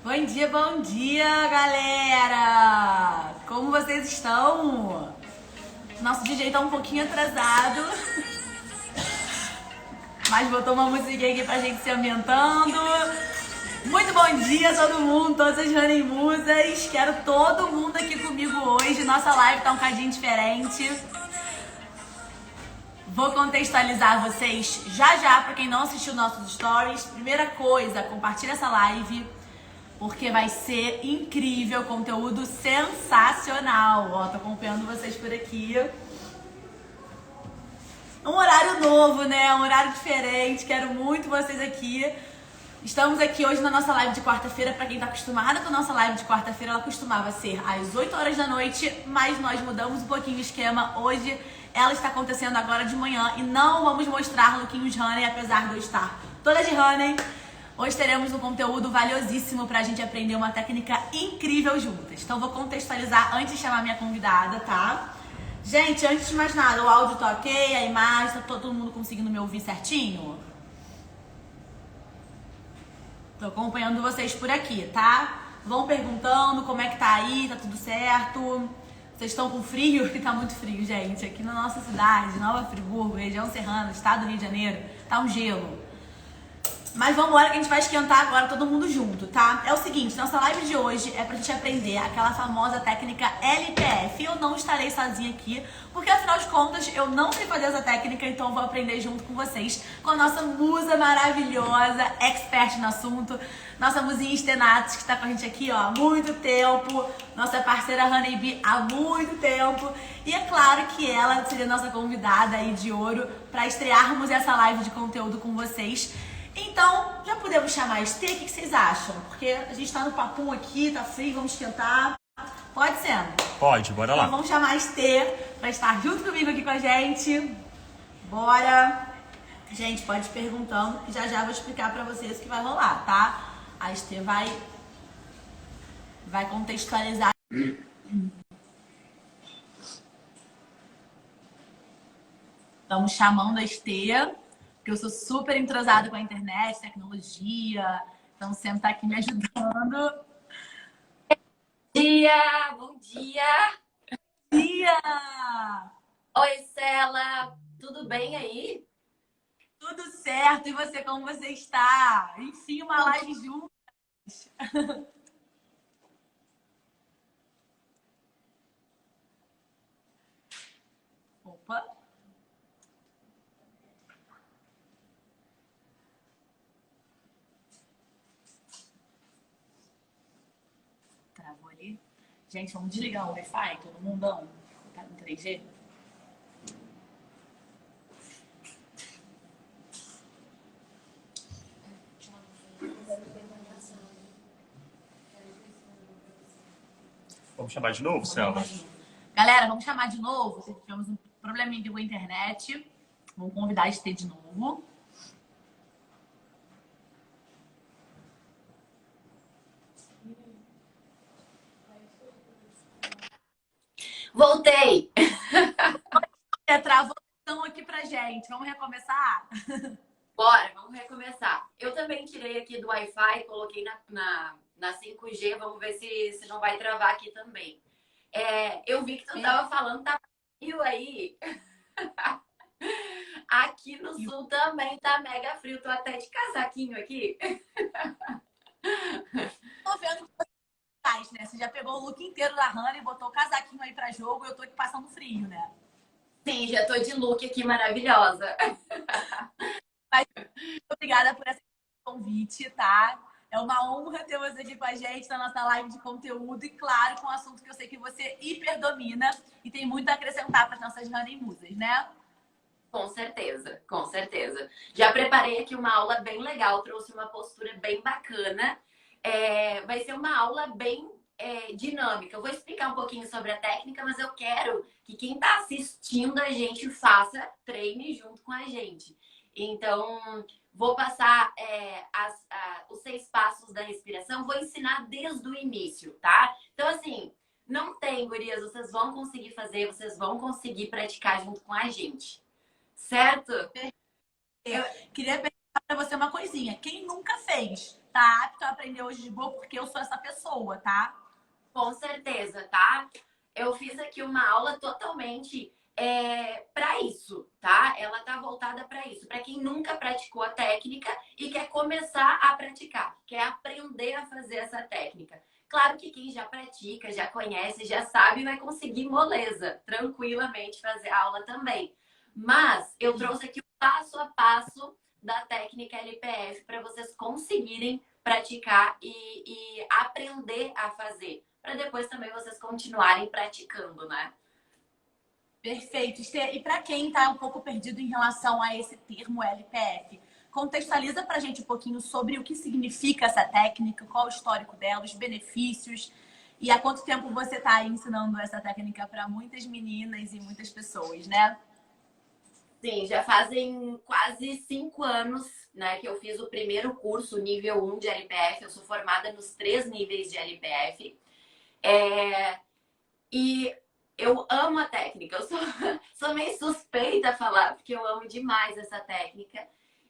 Bom dia, galera! Como vocês estão? Nosso DJ tá um pouquinho atrasado, mas botou uma musiquinha aqui pra gente se ambientando. Muito bom dia a todo mundo, todas as Honey Musas. Quero todo mundo aqui comigo hoje. Nossa live tá um cadinho diferente. Vou contextualizar vocês já, pra quem não assistiu nossos stories. Primeira coisa, compartilha essa live, porque vai ser incrível, conteúdo sensacional. Ó, tô acompanhando vocês por aqui. Um horário novo, né? Um horário diferente. Quero muito vocês aqui. Estamos aqui hoje na nossa live de quarta-feira. Pra quem tá acostumada com a nossa live de quarta-feira, ela costumava ser às 8 horas da noite, mas nós mudamos um pouquinho o esquema. Hoje ela está acontecendo agora de manhã e não vamos mostrar lookinhos Honey, apesar de eu estar toda de Honey. Hoje teremos um conteúdo valiosíssimo pra gente aprender uma técnica incrível juntas. Então vou contextualizar antes de chamar minha convidada, tá? Gente, antes de mais nada, o áudio tá ok, a imagem, tá todo mundo conseguindo me ouvir certinho? Tô acompanhando vocês por aqui, tá? Vão perguntando como é que tá aí, tá tudo certo? Vocês estão com frio? Que tá muito frio, gente. Aqui na nossa cidade, Nova Friburgo, região serrana, estado do Rio de Janeiro, tá um gelo. Mas vamos embora que a gente vai esquentar agora todo mundo junto, tá? É o seguinte, nossa live de hoje é pra gente aprender aquela famosa técnica LPF. Eu não estarei sozinha aqui, porque afinal de contas eu não sei fazer essa técnica, então eu vou aprender junto com vocês, com a nossa musa maravilhosa, expert no assunto, nossa musinha Stenatos, que tá com a gente aqui, ó, há muito tempo, nossa parceira Honey Bee há muito tempo. E é claro que ela seria nossa convidada aí de ouro pra estrearmos essa live de conteúdo com vocês. Então, já podemos chamar a Estê? O que vocês acham? Porque a gente tá no papum aqui, tá frio, vamos esquentar. Pode ser? Pode, bora lá. Então vamos chamar a Estê pra estar junto comigo aqui com a gente. Bora! Gente, pode ir perguntando, que já vou explicar pra vocês o que vai rolar, tá? A Estê vai contextualizar. Estamos chamando a Estê, porque eu sou super entrosada com a internet, tecnologia, então sempre tá aqui me ajudando. Bom dia! Dia! Oi, Cela! Tudo bem aí? Tudo certo, e você, como você está? Enfim, uma live juntas. Opa! Travou ali. Gente, vamos desligar o Wi-Fi, todo mundão. Tá no 3G? Vamos chamar de novo, Selma? Galera, vamos chamar de novo. Tivemos um probleminha com a internet. Vamos convidar a Estê de novo. Voltei! Travou aqui pra gente. Vamos recomeçar? Bora, vamos recomeçar. Eu também tirei aqui do Wi-Fi, coloquei na 5G, vamos ver se não vai travar aqui também. Eu vi que tu tava falando, tá frio aí. Aqui no sul também tá mega frio, tô até de casaquinho aqui. Tô vendo que você faz, né? Você já pegou o look inteiro da Honey, botou o casaquinho aí pra jogo e eu tô aqui passando frio, né? Sim, já tô de look aqui maravilhosa. Mas muito obrigada por esse convite, tá? É uma honra ter você aqui com a gente na nossa live de conteúdo e, claro, com um assunto que eu sei que você hiper domina e tem muito a acrescentar para as nossas Honey Musas, né? Com certeza, com certeza. Já preparei aqui uma aula bem legal, trouxe uma postura bem bacana. Vai ser uma aula bem dinâmica. Eu vou explicar um pouquinho sobre a técnica, mas eu quero que quem está assistindo a gente faça, treine junto com a gente. Então, vou passar os 6 passos da respiração, vou ensinar desde o início, tá? Então, assim, não tem, gurias, vocês vão conseguir fazer, vocês vão conseguir praticar junto com a gente. Certo? Eu queria perguntar para você uma coisinha. Quem nunca fez? tá apto a aprender hoje de boa porque eu sou essa pessoa, tá? Com certeza, tá? Eu fiz aqui uma aula totalmente para isso, tá? Ela tá voltada para isso, para quem nunca praticou a técnica e quer começar a praticar, quer aprender a fazer essa técnica. Claro que quem já pratica, já conhece, já sabe, vai conseguir moleza, tranquilamente fazer a aula também. Mas eu trouxe aqui o passo a passo da técnica LPF para vocês conseguirem praticar e aprender a fazer, para depois também vocês continuarem praticando, né? Perfeito, Esther. E para quem está um pouco perdido em relação a esse termo LPF, contextualiza para a gente um pouquinho sobre o que significa essa técnica, qual o histórico dela, os benefícios e há quanto tempo você está aí ensinando essa técnica para muitas meninas e muitas pessoas, né? Sim, já fazem quase 5 anos, né, que eu fiz o primeiro curso, nível 1 de LPF. Eu sou formada nos 3 níveis de LPF. E eu amo a técnica. Eu sou meio suspeita a falar, porque eu amo demais essa técnica.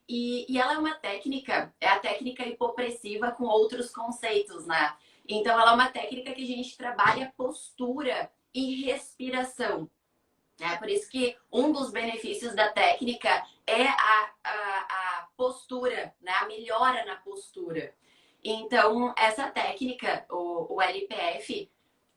E ela é uma técnica, é a técnica hipopressiva com outros conceitos, né? Então, ela é uma técnica que a gente trabalha postura e respiração. É por isso que um dos benefícios da técnica é a postura, né? A melhora na postura. Então, essa técnica, o LPF,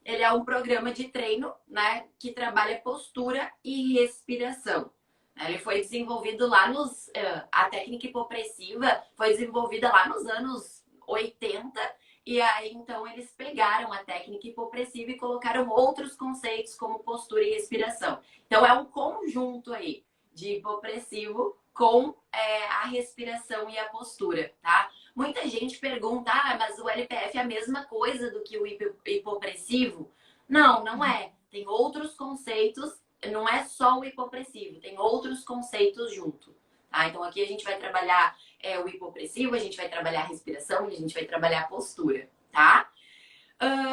ele é um programa de treino, né? Que trabalha postura e respiração. Ele foi desenvolvido lá nos... A técnica hipopressiva foi desenvolvida lá nos anos 80. E aí, então, eles pegaram a técnica hipopressiva e colocaram outros conceitos como postura e respiração. Então, é um conjunto aí de hipopressivo com a respiração e a postura, tá? Muita gente pergunta, mas o LPF é a mesma coisa do que o hipopressivo? Não, não é. Tem outros conceitos, não é só o hipopressivo, tem outros conceitos junto. Tá? Então, aqui a gente vai trabalhar o hipopressivo, a gente vai trabalhar a respiração e a gente vai trabalhar a postura, tá?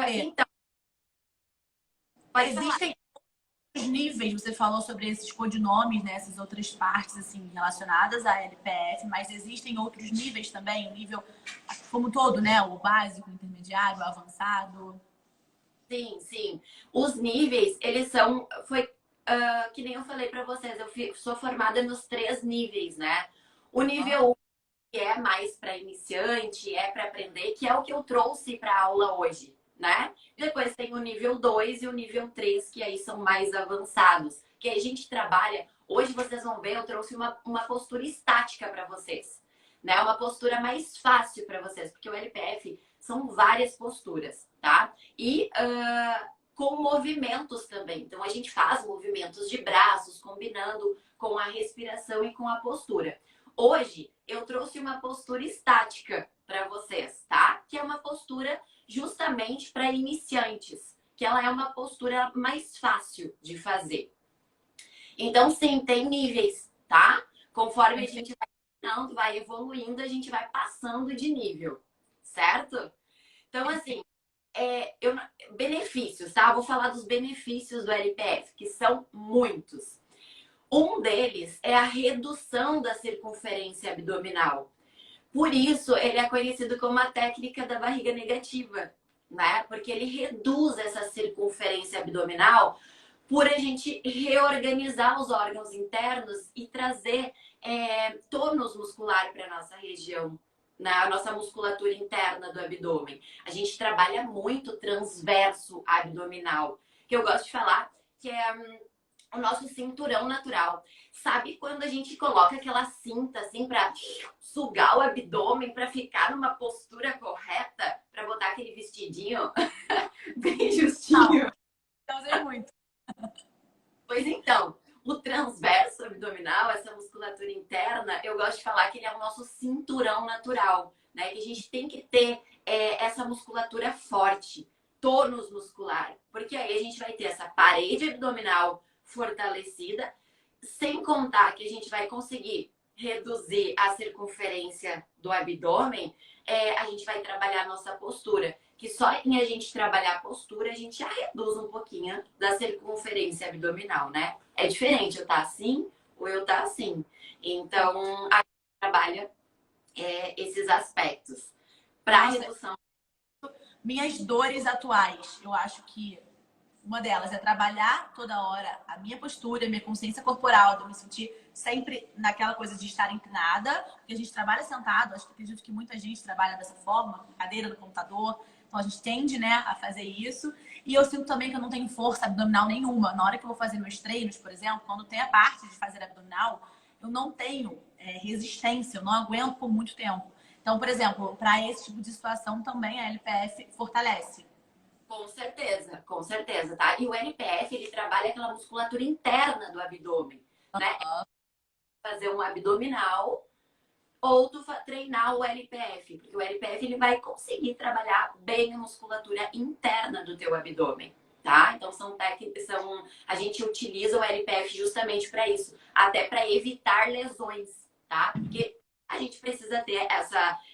Então, existem outros níveis, você falou sobre esses codinomes, né? Essas outras partes assim relacionadas à LPF, mas existem outros níveis também, o nível como todo, né? O básico, o intermediário, o avançado. Sim, sim. Os níveis, eles são... que nem eu falei para vocês, eu sou formada nos 3 níveis, né? O nível 1, que é mais para iniciante, é para aprender, que é o que eu trouxe para a aula hoje, né? Depois tem o nível 2 e o nível 3, que aí são mais avançados. Que aí a gente trabalha... Hoje vocês vão ver, eu trouxe uma postura estática para vocês, né? Uma postura mais fácil para vocês, porque o LPF são várias posturas, tá? E com movimentos também. Então, a gente faz movimentos de braços, combinando com a respiração e com a postura. Hoje, eu trouxe uma postura estática para vocês, tá? Que é uma postura justamente para iniciantes, que ela é uma postura mais fácil de fazer. Então, sim, tem níveis, tá? Conforme a gente vai treinando, vai evoluindo, a gente vai passando de nível, certo? Então, assim, benefícios, tá? Eu vou falar dos benefícios do LPF, que são muitos. Um deles é a redução da circunferência abdominal. Por isso, ele é conhecido como a técnica da barriga negativa, né? Porque ele reduz essa circunferência abdominal por a gente reorganizar os órgãos internos e trazer tônus muscular para a nossa região, na nossa musculatura interna do abdômen. A gente trabalha muito transverso abdominal, que eu gosto de falar que é o nosso cinturão natural. Sabe quando a gente coloca aquela cinta assim para sugar o abdômen, para ficar numa postura correta, para botar aquele vestidinho bem justinho? Não, usei muito. Pois então, o transverso abdominal, essa musculatura interna, eu gosto de falar que ele é o nosso cinturão natural, né? Que a gente tem que ter essa musculatura forte, tônus muscular, porque aí a gente vai ter essa parede abdominal fortalecida, sem contar que a gente vai conseguir reduzir a circunferência do abdômen, a gente vai trabalhar a nossa postura. Que só em a gente trabalhar a postura, a gente já reduz um pouquinho da circunferência abdominal, né? É diferente eu tá assim ou eu tá assim. Então, a gente trabalha esses aspectos. para Nossa, redução. minhas dores atuais, eu acho que uma delas é trabalhar toda hora a minha postura, a minha consciência corporal, de eu me sentir sempre naquela coisa de estar inclinada, porque a gente trabalha sentado, acho que acredito que muita gente trabalha dessa forma, cadeira do computador, então a gente tende, né, a fazer isso. E eu sinto também que eu não tenho força abdominal nenhuma. Na hora que eu vou fazer meus treinos, por exemplo, quando tem a parte de fazer abdominal, eu não tenho resistência, eu não aguento por muito tempo. Então, por exemplo, para esse tipo de situação também a LPF fortalece. Com certeza, tá? E o NPF, ele trabalha aquela musculatura interna do abdômen, né? Fazer um abdominal ou treinar o LPF, porque o LPF ele vai conseguir trabalhar bem a musculatura interna do teu abdômen, tá? Então são técnicas, a gente utiliza o LPF justamente para isso, até para evitar lesões, tá? Porque a gente precisa ter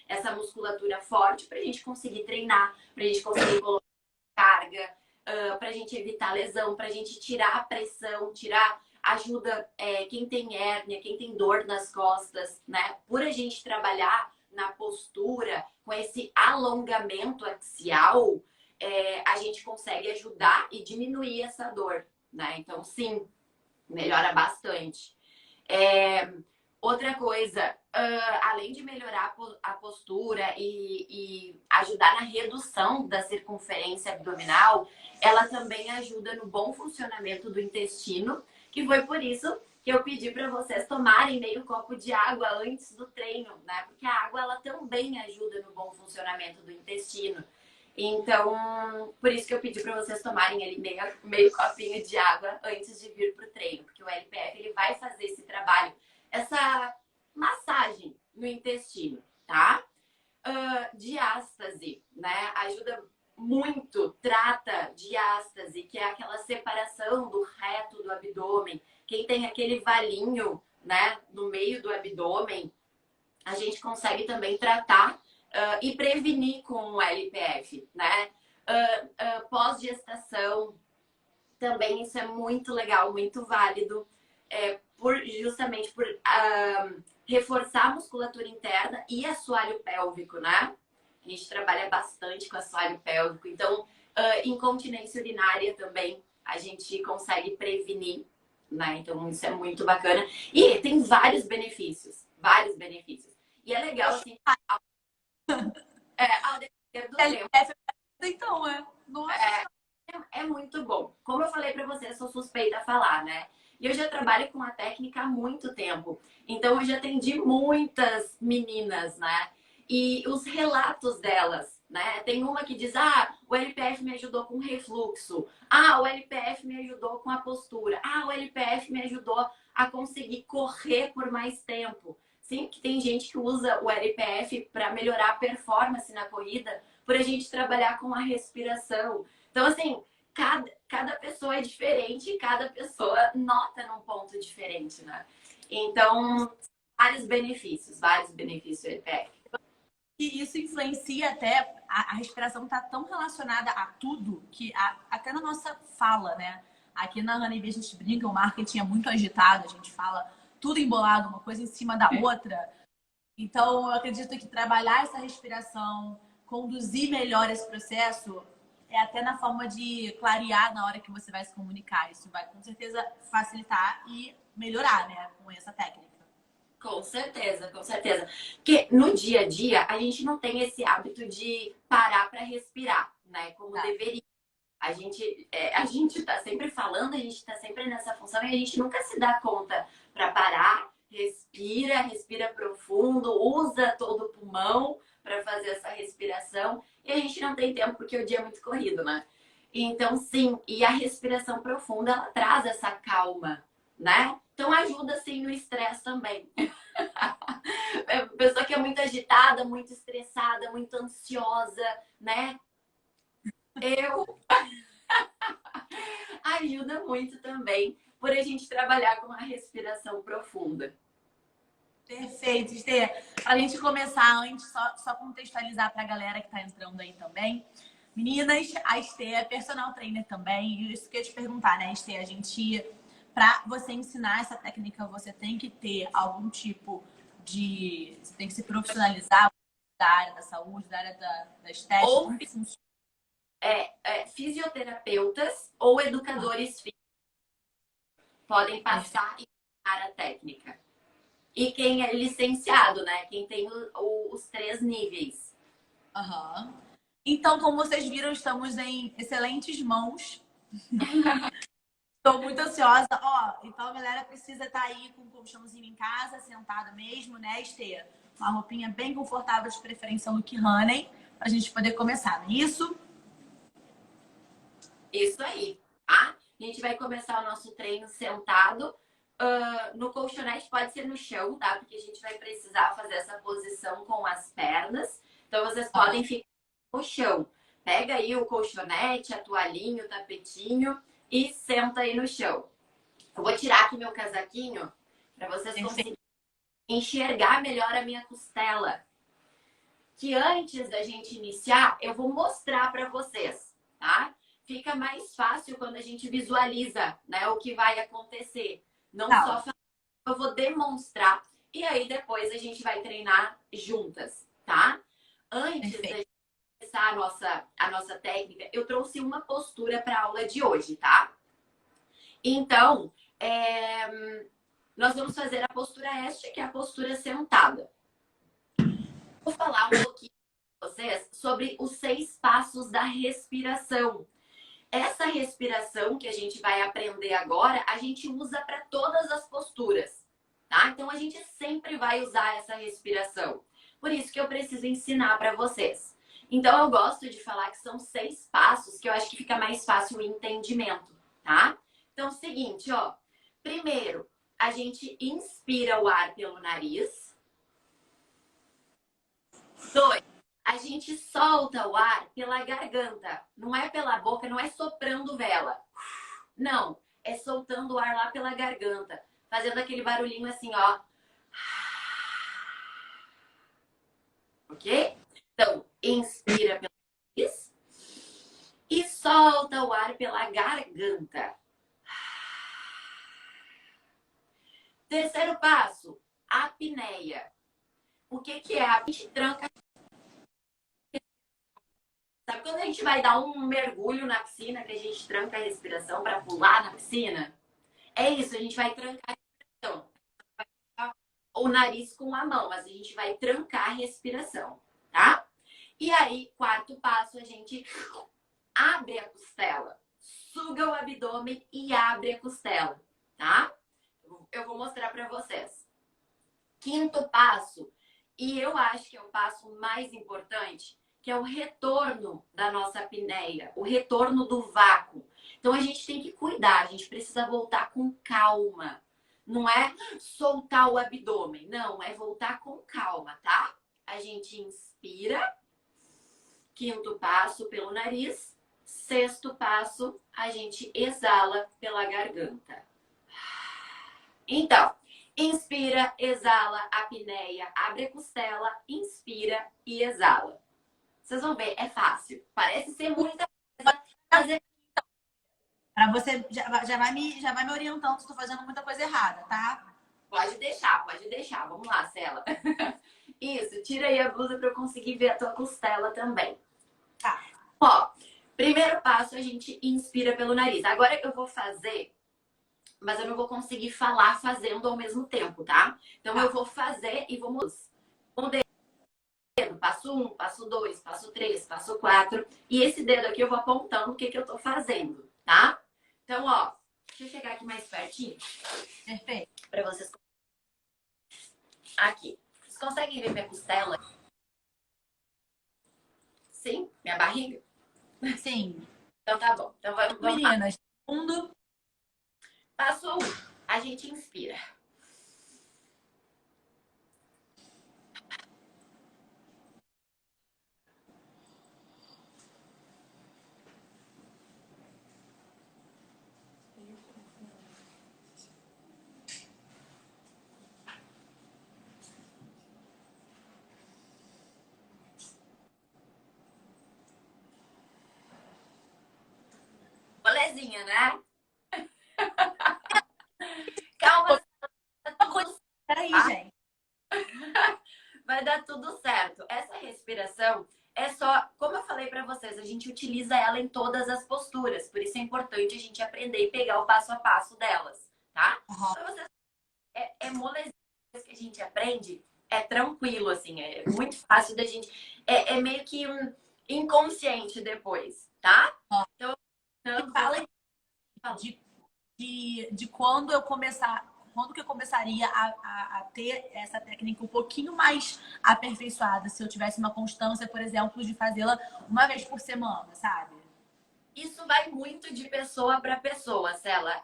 essa musculatura forte para a gente conseguir treinar, para a gente conseguir colocar carga, para a gente evitar lesão, para a gente tirar a pressão, ajuda quem tem hérnia, quem tem dor nas costas, né? Por a gente trabalhar na postura, com esse alongamento axial, a gente consegue ajudar e diminuir essa dor, né? Então, sim, melhora bastante. Outra coisa, além de melhorar a postura e ajudar na redução da circunferência abdominal, ela também ajuda no bom funcionamento do intestino, que foi por isso que eu pedi para vocês tomarem meio copo de água antes do treino, né? Porque a água ela também ajuda no bom funcionamento do intestino. Então, por isso que eu pedi para vocês tomarem ali meio copinho de água antes de vir para o treino, porque o LPF ele vai fazer esse trabalho, essa massagem no intestino, tá? Diástase, né? Ajuda muito, trata diástase, que é aquela separação do reto do abdômen. Quem tem aquele valinho, né, no meio do abdômen, a gente consegue também tratar e prevenir com o LPF, né? Pós-gestação, também isso é muito legal, muito válido, justamente por reforçar a musculatura interna e assoalho pélvico, né? A gente trabalha bastante com assoalho pélvico. Então, incontinência urinária também a gente consegue prevenir, né? Então, isso é muito bacana. E tem vários benefícios, vários benefícios. E é legal, assim, ao decorrer do tempo. Então, nossa. É muito bom. Como eu falei pra você, eu sou suspeita a falar, né? E eu já trabalho com a técnica há muito tempo. Então, eu já atendi muitas meninas, né? E os relatos delas, né? Tem uma que diz, o LPF me ajudou com refluxo. O LPF me ajudou com a postura. O LPF me ajudou a conseguir correr por mais tempo. Sim, que tem gente que usa o LPF para melhorar a performance na corrida, por a gente trabalhar com a respiração. Então, assim, cada pessoa é diferente, cada pessoa nota num ponto diferente, né? Então, vários benefícios do LPF. E isso influencia até, a respiração tá tão relacionada a tudo, que até na nossa fala, né? Aqui na Honeybee a gente brinca, o marketing é muito agitado, a gente fala tudo embolado, uma coisa em cima da outra. Então, eu acredito que trabalhar essa respiração, conduzir melhor esse processo, é até na forma de clarear na hora que você vai se comunicar. Isso vai, com certeza, facilitar e melhorar, né, com essa técnica. Com certeza, com certeza. Porque no dia a dia, a gente não tem esse hábito de parar para respirar, né, como deveria. A gente tá sempre falando, a gente tá sempre nessa função e a gente nunca se dá conta para parar, respira profundo, usa todo o pulmão para fazer essa respiração. E a gente não tem tempo porque o dia é muito corrido, né? Então, sim, e a respiração profunda, ela traz essa calma, né? Então, ajuda, sim, no estresse também. Pessoa que é muito agitada, muito estressada, muito ansiosa, né? Ajuda muito também por a gente trabalhar com a respiração profunda. Perfeito, Estê. Para a gente começar antes, só contextualizar para a galera que está entrando aí também. Meninas, a Estê é personal trainer também. E isso que eu ia te perguntar, né, Estê? A gente, para você ensinar essa técnica, você tem que ter algum tipo de... Você tem que se profissionalizar, da área da saúde, da área da estética? Ou Como que funciona? fisioterapeutas ou educadores físicos podem passar em área técnica. E quem é licenciado, né? Quem tem os 3 níveis. Aham. Então, como vocês viram, estamos em excelentes mãos. Estou muito ansiosa. Ó, então a galera precisa estar aí com um colchãozinho em casa, sentada mesmo, né, Estê? Uma roupinha bem confortável, de preferência look honey, pra gente poder começar, não é isso? Isso aí, tá? A gente vai começar o nosso treino sentado. No colchonete pode ser no chão, tá? Porque a gente vai precisar fazer essa posição com as pernas. Então vocês podem ficar no chão. Pega aí o colchonete, a toalhinha, o tapetinho e senta aí no chão. Eu vou tirar aqui meu casaquinho para vocês conseguirem enxergar melhor a minha costela. Que antes da gente iniciar, eu vou mostrar para vocês, tá? Fica mais fácil quando a gente visualiza, né, o que vai acontecer. Não só falar, eu vou demonstrar. E aí depois a gente vai treinar juntas, tá? Antes da gente começar a nossa técnica, eu trouxe uma postura para a aula de hoje, tá? Então, nós vamos fazer a postura este, que é a postura sentada. Vou falar um pouquinho com vocês sobre os 6 passos da respiração. Essa respiração que a gente vai aprender agora, a gente usa para todas as posturas, tá? Então, a gente sempre vai usar essa respiração. Por isso que eu preciso ensinar para vocês. Então, eu gosto de falar que são 6 passos, que eu acho que fica mais fácil o entendimento, tá? Então, é o seguinte, ó. Primeiro, a gente inspira o ar pelo nariz. 2, a gente solta o ar pela garganta. Não é pela boca, não é soprando vela. Não, é soltando o ar lá pela garganta. Fazendo aquele barulhinho assim, ó. Ok? Então, inspira pelo nariz e solta o ar pela garganta. Terceiro passo, apneia. O que é? A gente tranca. Sabe quando a gente vai dar um mergulho na piscina, que a gente tranca a respiração para pular na piscina? É isso, a gente vai trancar a respiração. O nariz com a mão, mas a gente vai trancar a respiração, tá? E aí, quarto passo, a gente abre a costela. Suga o abdômen e abre a costela, tá? Eu vou mostrar para vocês. Quinto passo, e eu acho que é o passo mais importante, que é o retorno da nossa apneia, o retorno do vácuo. Então, a gente tem que cuidar, a gente precisa voltar com calma. Não é soltar o abdômen, não, é voltar com calma, tá? A gente inspira, quinto passo pelo nariz, sexto passo, a gente exala pela garganta. Então, inspira, exala, apneia, abre a costela, inspira e exala. Vocês vão ver, é fácil. Parece ser muita coisa, mas é... Pra você, já vai me orientando se estou fazendo muita coisa errada, tá? Pode deixar, pode deixar. Vamos lá, Cela. Isso, tira aí a blusa para eu conseguir ver a tua costela também. Tá. Ó, primeiro passo, a gente inspira pelo nariz. Agora eu vou fazer, mas eu não vou conseguir falar fazendo ao mesmo tempo, tá? Então eu vou fazer e vou mudar. Passo 1, passo 2, passo 3, passo 4. E esse dedo aqui eu vou apontando o que eu tô fazendo, tá? Então, ó, deixa eu chegar aqui mais pertinho. Perfeito. Pra vocês. Aqui. Vocês conseguem ver minha costela? Sim? Minha barriga? Sim. Então tá bom. Então vamos lá. Meninas, fundo. Passo 1. A gente inspira. Molezinha, né? Calma. Peraí, gente. Vai dar tudo certo. Essa respiração é só, como eu falei pra vocês, a gente utiliza ela em todas as posturas. Por isso é importante a gente aprender e pegar o passo a passo delas, tá? Uhum. Pra vocês, é molezinha que a gente aprende, é tranquilo, assim, é muito fácil da gente. É meio que um inconsciente depois, tá? Então, Fala de quando eu começar, quando que eu começaria a ter essa técnica um pouquinho mais aperfeiçoada, se eu tivesse uma constância, por exemplo, de fazê-la uma vez por semana, sabe? isso vai muito de pessoa para pessoa, Cela.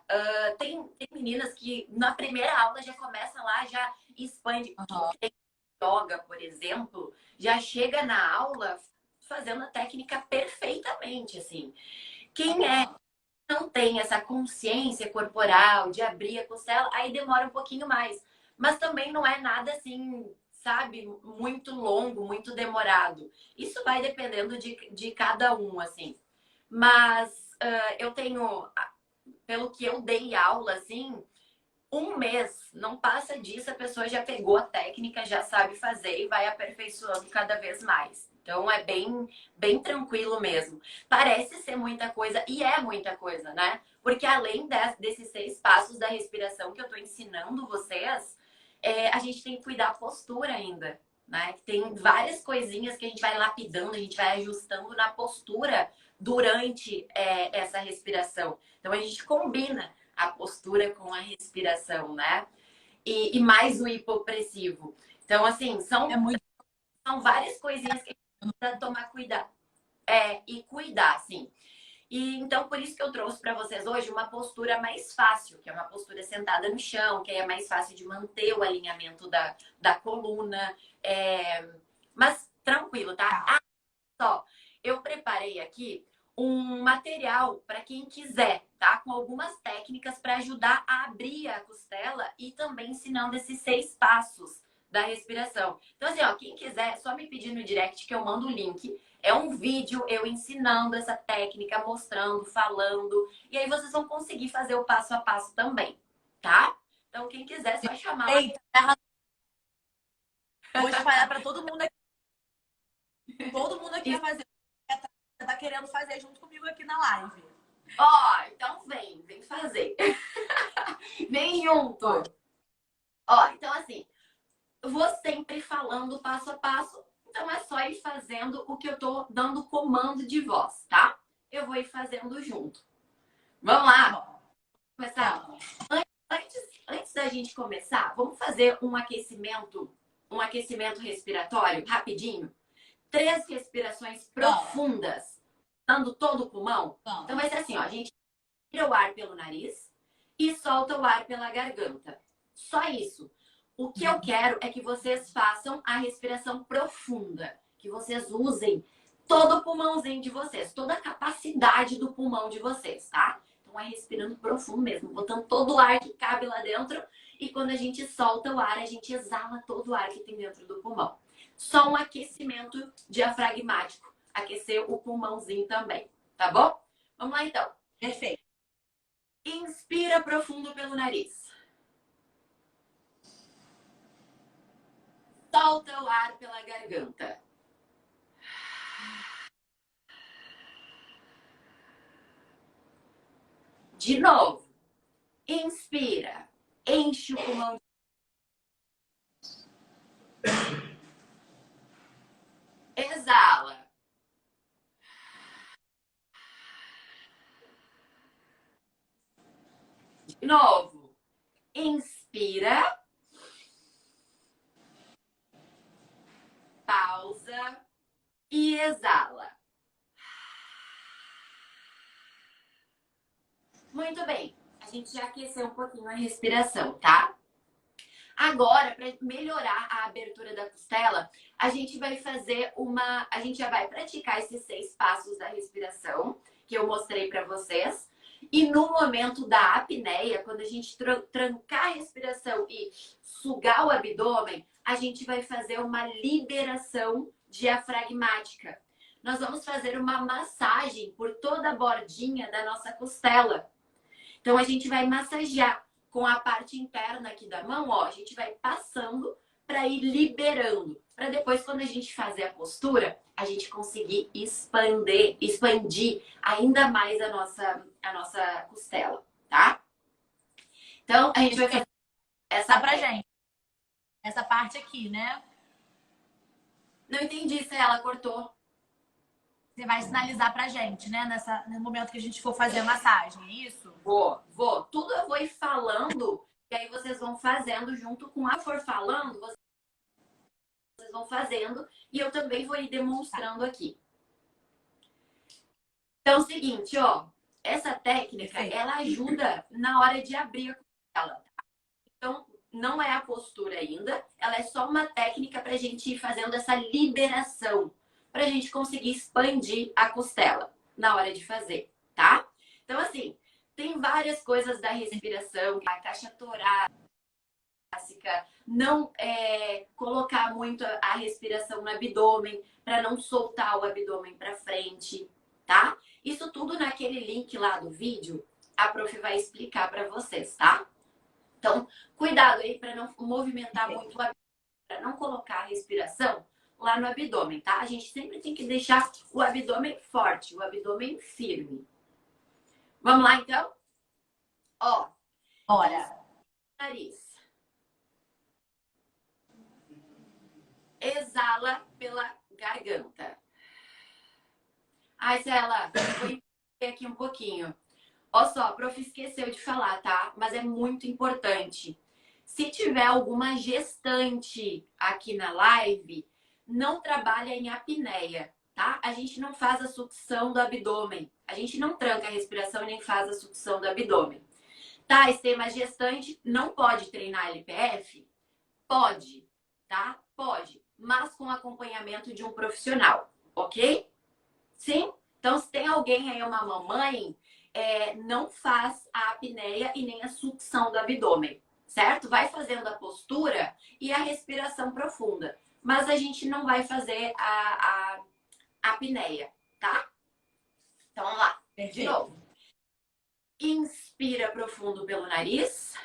Tem meninas que na primeira aula já começam lá, já expande. Uhum. Quem tem yoga, por exemplo, já chega na aula fazendo a técnica perfeitamente, assim. Quem não tem essa consciência corporal de abrir a costela, aí demora um pouquinho mais. Mas também não é nada assim, sabe, muito longo, muito demorado. Isso vai dependendo de cada um, assim. Mas eu tenho, pelo que eu dei aula, assim, um mês, não passa disso, a pessoa já pegou a técnica, já sabe fazer e vai aperfeiçoando cada vez mais. Então é bem tranquilo mesmo. Parece ser muita coisa, e é muita coisa, né? Porque além desses 6 passos da respiração que eu tô ensinando vocês, a gente tem que cuidar da postura ainda, né? Tem várias coisinhas que a gente vai lapidando, a gente vai ajustando na postura durante essa respiração. Então a gente combina a postura com a respiração, né? E mais o hipopressivo. Então, assim, são várias coisinhas que a gente precisa tomar cuidado. E cuidar, sim. E então, por isso que eu trouxe para vocês hoje uma postura mais fácil, que é uma postura sentada no chão, que aí é mais fácil de manter o alinhamento da coluna. Mas tranquilo, tá? Só, eu preparei aqui um material para quem quiser, tá? Com algumas técnicas para ajudar a abrir a costela e também ensinando esses 6 passos da respiração. Então, assim, ó, quem quiser, é só me pedir no direct que eu mando o link. É um vídeo eu ensinando essa técnica, mostrando, falando. E aí vocês vão conseguir fazer o passo a passo também, tá? Então, quem quiser, é só chamar lá. Eita, vou espalhar para todo mundo aqui. Todo mundo aqui vai fazer. Tá querendo fazer junto comigo aqui na live. Ó, então vem fazer. Vem junto. Ó, então assim, eu vou sempre falando passo a passo, então é só ir fazendo o que eu tô dando comando de voz, tá? Eu vou ir fazendo junto. Vamos lá? Começar? Antes da gente começar, vamos fazer um aquecimento respiratório rapidinho? 3 respirações profundas, dando todo o pulmão. Então vai ser assim, ó, a gente tira o ar pelo nariz e solta o ar pela garganta. Só isso. O que eu quero é que vocês façam a respiração profunda, que vocês usem todo o pulmãozinho de vocês, toda a capacidade do pulmão de vocês, tá? Então é respirando profundo mesmo, botando todo o ar que cabe lá dentro e quando a gente solta o ar, a gente exala todo o ar que tem dentro do pulmão. Só um aquecimento diafragmático, aquecer o pulmãozinho também, tá bom? Vamos lá então. Perfeito. Inspira profundo pelo nariz. Solta o ar pela garganta. De novo. Inspira. Enche o pulmão. Exala. De novo. Inspira. Pausa. E exala. Muito bem. A gente já aqueceu um pouquinho a respiração, tá? Agora, para melhorar a abertura da costela, a gente vai fazer a gente já vai praticar esses 6 passos da respiração que eu mostrei para vocês. E no momento da apneia, quando a gente trancar a respiração e sugar o abdômen, a gente vai fazer uma liberação diafragmática. Nós vamos fazer uma massagem por toda a bordinha da nossa costela. Então, a gente vai massagear com a parte interna aqui da mão, ó, a gente vai passando para ir liberando. para depois, quando a gente fazer a postura, a gente conseguir expandir ainda mais a nossa costela, tá? Então, a gente vai fazer Essa pra gente. Essa parte aqui, né? Não entendi se ela cortou. Você vai sinalizar pra gente, né? No momento que a gente for fazer a massagem, é isso? Vou. Tudo eu vou ir falando, e aí vocês vão fazendo junto com a for falando, vocês vão fazendo, e eu também vou ir demonstrando aqui. Então, é o seguinte, ó. Essa técnica, ela ajuda na hora de abrir a costela. Então, não é a postura ainda, ela é só uma técnica pra gente ir fazendo essa liberação, pra gente conseguir expandir a costela na hora de fazer, tá? Então, assim, tem várias coisas da respiração, a caixa torácica, não colocar muito a respiração no abdômen, para não soltar o abdômen para frente, tá? Isso tudo naquele link lá do vídeo, a prof vai explicar para vocês, tá? Então, cuidado aí para não movimentar muito o abdômen, para não colocar a respiração lá no abdômen, tá? A gente sempre tem que deixar o abdômen forte, o abdômen firme. Vamos lá, então? Ó. Bora. Nariz. Exala pela garganta. Ai, Cela, vou entender aqui um pouquinho. Olha só, a prof esqueceu de falar, tá? Mas é muito importante. Se tiver alguma gestante aqui na live, não trabalha em apneia, tá? A gente não faz a sucção do abdômen. A gente não tranca a respiração e nem faz a sucção do abdômen. Tá, Estema, gestante não pode treinar LPF? Pode, tá? Pode, mas com acompanhamento de um profissional, ok? Sim? Então, se tem alguém aí, uma mamãe, não faz a apneia e nem a sucção do abdômen, certo? Vai fazendo a postura e a respiração profunda, mas a gente não vai fazer a apneia, tá? Então, vamos lá. De novo. Inspira profundo pelo nariz.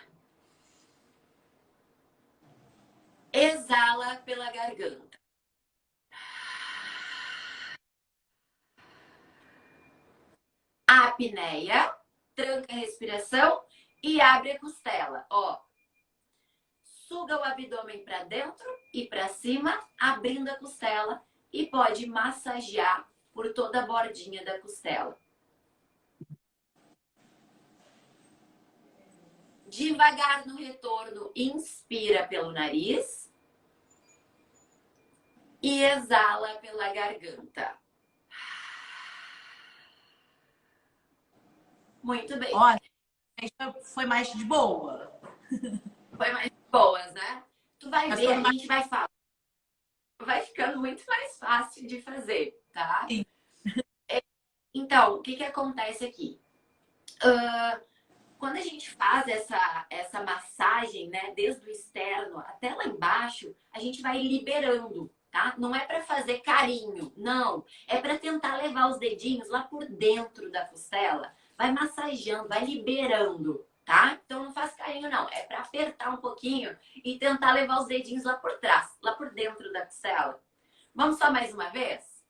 Exala pela garganta. Apneia, tranca a respiração e abre a costela. Ó, suga o abdômen para dentro e para cima, abrindo a costela e pode massagear por toda a bordinha da costela. Devagar no retorno, inspira pelo nariz e exala pela garganta. Muito bem. Olha, foi mais de boa. Foi mais boas, né? Tu vai ver, a gente vai falar. Vai ficando muito mais fácil de fazer, tá? Sim. Então, o que que acontece aqui? Quando a gente faz essa massagem, né, desde o externo até lá embaixo, a gente vai liberando, tá? Não é para fazer carinho, não. É para tentar levar os dedinhos lá por dentro da costela. Vai massageando, vai liberando, tá? Então não faz carinho, não. É para apertar um pouquinho e tentar levar os dedinhos lá por trás, lá por dentro da costela. Vamos só mais uma vez?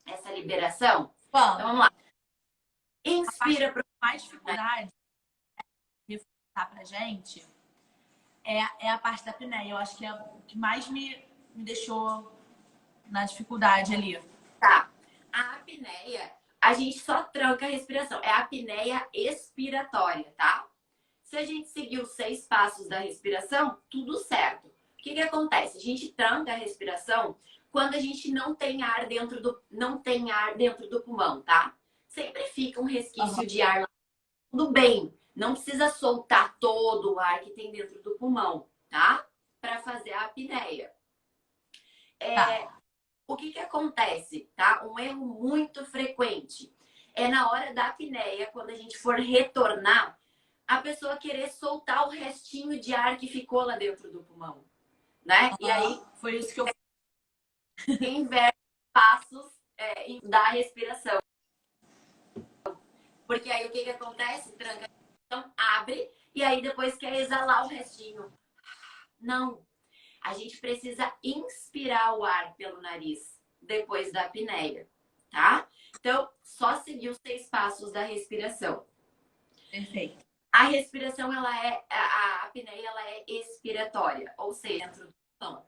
Essa liberação? Vamos. Então vamos lá. Inspira para mais dificuldade reforçar pra gente é a parte da apneia. Eu acho que é o que mais me deixou na dificuldade ali. Tá. A apneia, a gente só tranca a respiração. É a apneia expiratória, tá? Se a gente seguir os 6 passos da respiração, tudo certo. O que que acontece? A gente tranca a respiração quando a gente não tem ar dentro do pulmão, tá? Sempre fica um resquício de ar lá. Tudo bem. Não precisa soltar todo o ar que tem dentro do pulmão, tá? Para fazer a apneia. O que que acontece, tá? Um erro muito frequente é na hora da apneia, quando a gente for retornar, a pessoa querer soltar o restinho de ar que ficou lá dentro do pulmão, né? E aí foi isso que eu inverte passos da respiração. Porque aí o que que acontece? Tranca, então abre e aí depois quer exalar o restinho. Não. A gente precisa inspirar o ar pelo nariz depois da apneia, tá? Então, só seguir os 6 passos da respiração. Perfeito. A respiração, a apneia, ela é expiratória, ou seja, dentro do pulmão.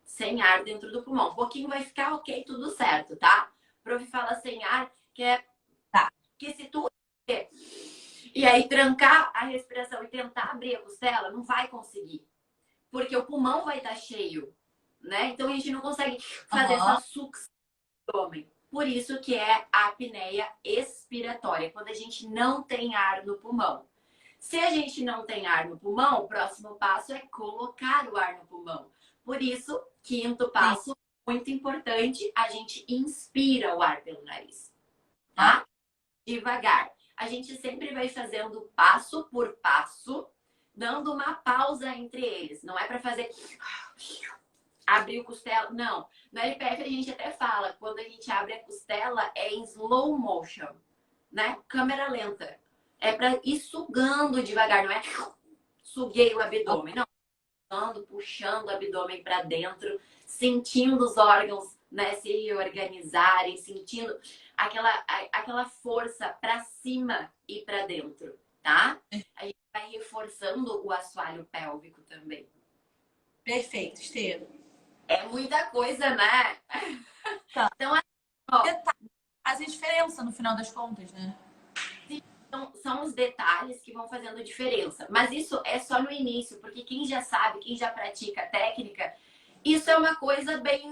Sem ar dentro do pulmão. Um pouquinho vai ficar ok, tudo certo, tá? O prof fala sem ar, que é Tá. que se tu e aí trancar a respiração e tentar abrir a costela, não vai conseguir. Porque o pulmão vai estar cheio, né? Então a gente não consegue fazer essa sucção do abdômen. Por isso que é a apneia expiratória, quando a gente não tem ar no pulmão. Se a gente não tem ar no pulmão, o próximo passo é colocar o ar no pulmão. Por isso, quinto passo, muito importante, a gente inspira o ar pelo nariz, tá? Devagar. A gente sempre vai fazendo passo por passo, dando uma pausa entre eles. Não é para fazer abrir o costela, não. No LPF a gente até fala, quando a gente abre a costela é em slow motion, né? Câmera lenta. É para ir sugando devagar, não é suguei o abdômen, não. Puxando o abdômen para dentro, sentindo os órgãos, né, se organizarem, sentindo aquela força para cima e para dentro, tá? A gente vai reforçando o assoalho pélvico também. Perfeito, Estevam. É muita coisa, né? Tá. Então, ó, faz a diferença no final das contas, né? então, são os detalhes que vão fazendo diferença. Mas isso é só no início, porque quem já sabe, quem já pratica a técnica, isso é uma coisa bem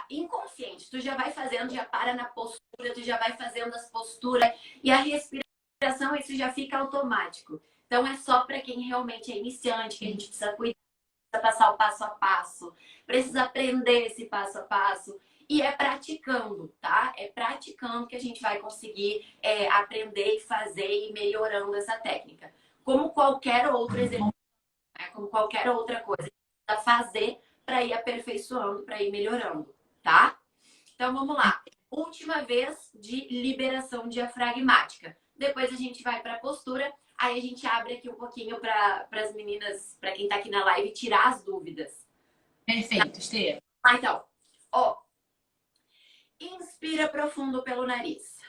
inconsciente. Tu já vai fazendo, já para na postura, tu já vai fazendo as posturas e a respiração, isso já fica automático. Então, é só para quem realmente é iniciante, que a gente precisa cuidar, precisa passar o passo a passo, precisa aprender esse passo a passo. E é praticando, tá? É praticando que a gente vai conseguir aprender e fazer e melhorando essa técnica. Como qualquer outro exercício, né? Como qualquer outra coisa, a gente precisa fazer para ir aperfeiçoando, para ir melhorando, tá? Então vamos lá. Última vez de liberação diafragmática. Depois a gente vai para a postura. Aí a gente abre aqui um pouquinho para as meninas, para quem está aqui na live, tirar as dúvidas. Perfeito, Estevam. Então, ó. Inspira profundo pelo nariz.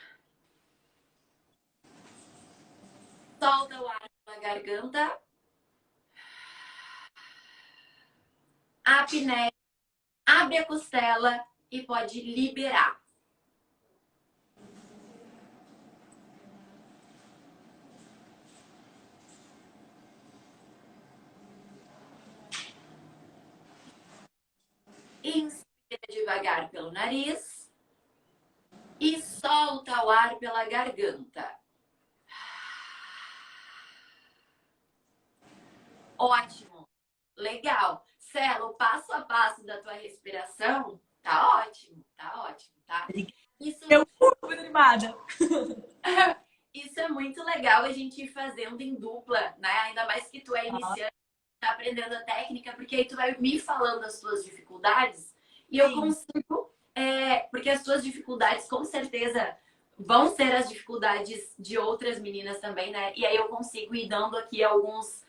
Solta o ar pela garganta. A apneia. Abre a costela e pode liberar. Inspira devagar pelo nariz. E solta o ar pela garganta. Ótimo. Legal. Celo, o passo a passo da tua respiração tá ótimo, tá? Isso, eu muito animada. Isso é muito legal a gente ir fazendo em dupla, né? Ainda mais que tu é iniciante, tá aprendendo a técnica, porque aí tu vai me falando as tuas dificuldades e eu consigo... porque as suas dificuldades, com certeza, vão ser as dificuldades de outras meninas também, né? E aí eu consigo ir dando aqui algumas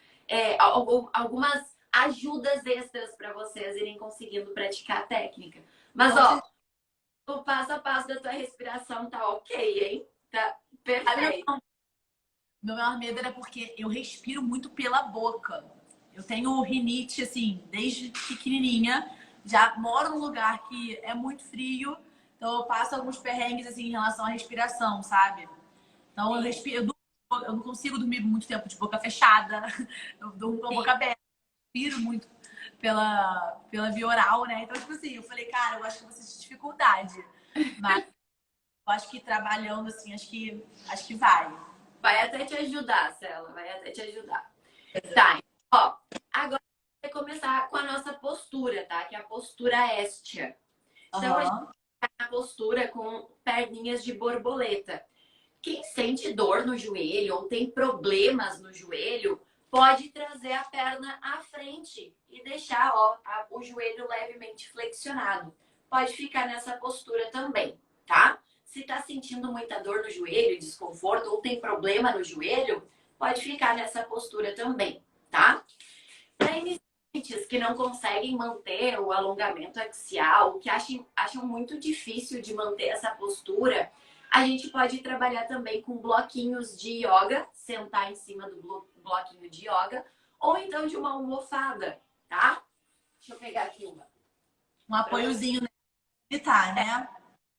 ajudas extras para vocês irem conseguindo praticar a técnica. Mas, ó, o passo a passo da tua respiração tá ok, hein? Tá perfeito. Meu maior medo era porque eu respiro muito pela boca. Eu tenho rinite, assim, desde pequenininha. Já moro num lugar que é muito frio, então eu passo alguns perrengues assim em relação à respiração, sabe? Então eu respiro, eu não consigo dormir muito tempo de boca fechada, eu durmo com a boca aberta, respiro muito pela via oral, né? Então, tipo assim, eu falei, cara, eu acho que você tem dificuldade, mas eu acho que trabalhando assim, acho que vai. Vai até te ajudar, Cela, vai até te ajudar. Tá, ó, agora vai começar com a nossa postura, tá? Que é a postura Estia. Então, a gente tá na postura com perninhas de borboleta. Quem sente dor no joelho ou tem problemas no joelho, pode trazer a perna à frente e deixar o joelho levemente flexionado. Pode ficar nessa postura também, tá? Se tá sentindo muita dor no joelho, desconforto ou tem problema no joelho, pode ficar nessa postura também, tá? Para iniciar pacientes que não conseguem manter o alongamento axial, que acham muito difícil de manter essa postura, a gente pode trabalhar também com bloquinhos de yoga, sentar em cima do bloquinho de yoga, ou então de uma almofada, tá? Deixa eu pegar aqui uma. Um apoiozinho, tá, né?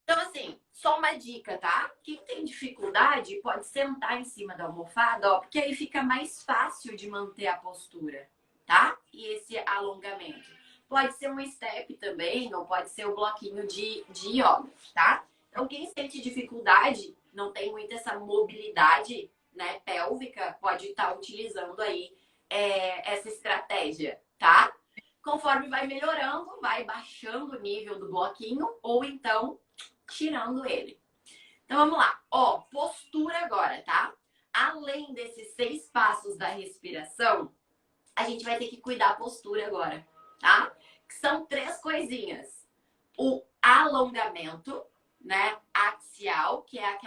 Então, assim, só uma dica, tá? Quem tem dificuldade pode sentar em cima da almofada, ó, porque aí fica mais fácil de manter a postura, tá? E esse alongamento. Pode ser um step também, ou pode ser o bloquinho de yoga, tá? Então, quem sente dificuldade, não tem muita essa mobilidade, né, pélvica, pode estar utilizando aí essa estratégia, tá? Conforme vai melhorando, vai baixando o nível do bloquinho, ou então tirando ele. Então vamos lá. Ó, postura agora, tá? Além desses 6 passos da respiração, a gente vai ter que cuidar da postura agora, tá? Que são 3 coisinhas. O alongamento, né? Axial, que é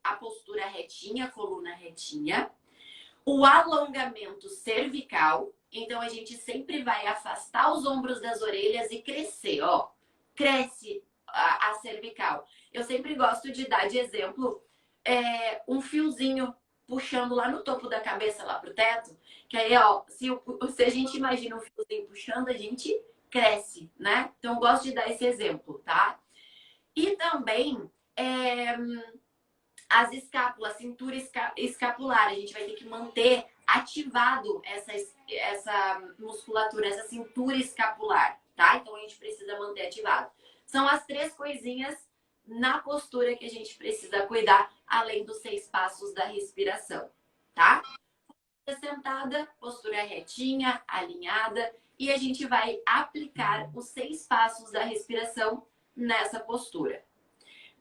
a postura retinha, coluna retinha. O alongamento cervical. Então a gente sempre vai afastar os ombros das orelhas e crescer, ó. Cresce a cervical. Eu sempre gosto de dar de exemplo um fiozinho puxando lá no topo da cabeça, lá pro teto. Que aí, ó, se a gente imagina um fiozinho puxando, a gente cresce, né? Então, eu gosto de dar esse exemplo, tá? E também as escápulas, cintura escapular. A gente vai ter que manter ativado essa musculatura, essa cintura escapular, tá? Então, a gente precisa manter ativado. São as 3 coisinhas na postura que a gente precisa cuidar, além dos 6 passos da respiração, tá? Sentada, postura retinha, alinhada, e a gente vai aplicar os 6 passos da respiração nessa postura.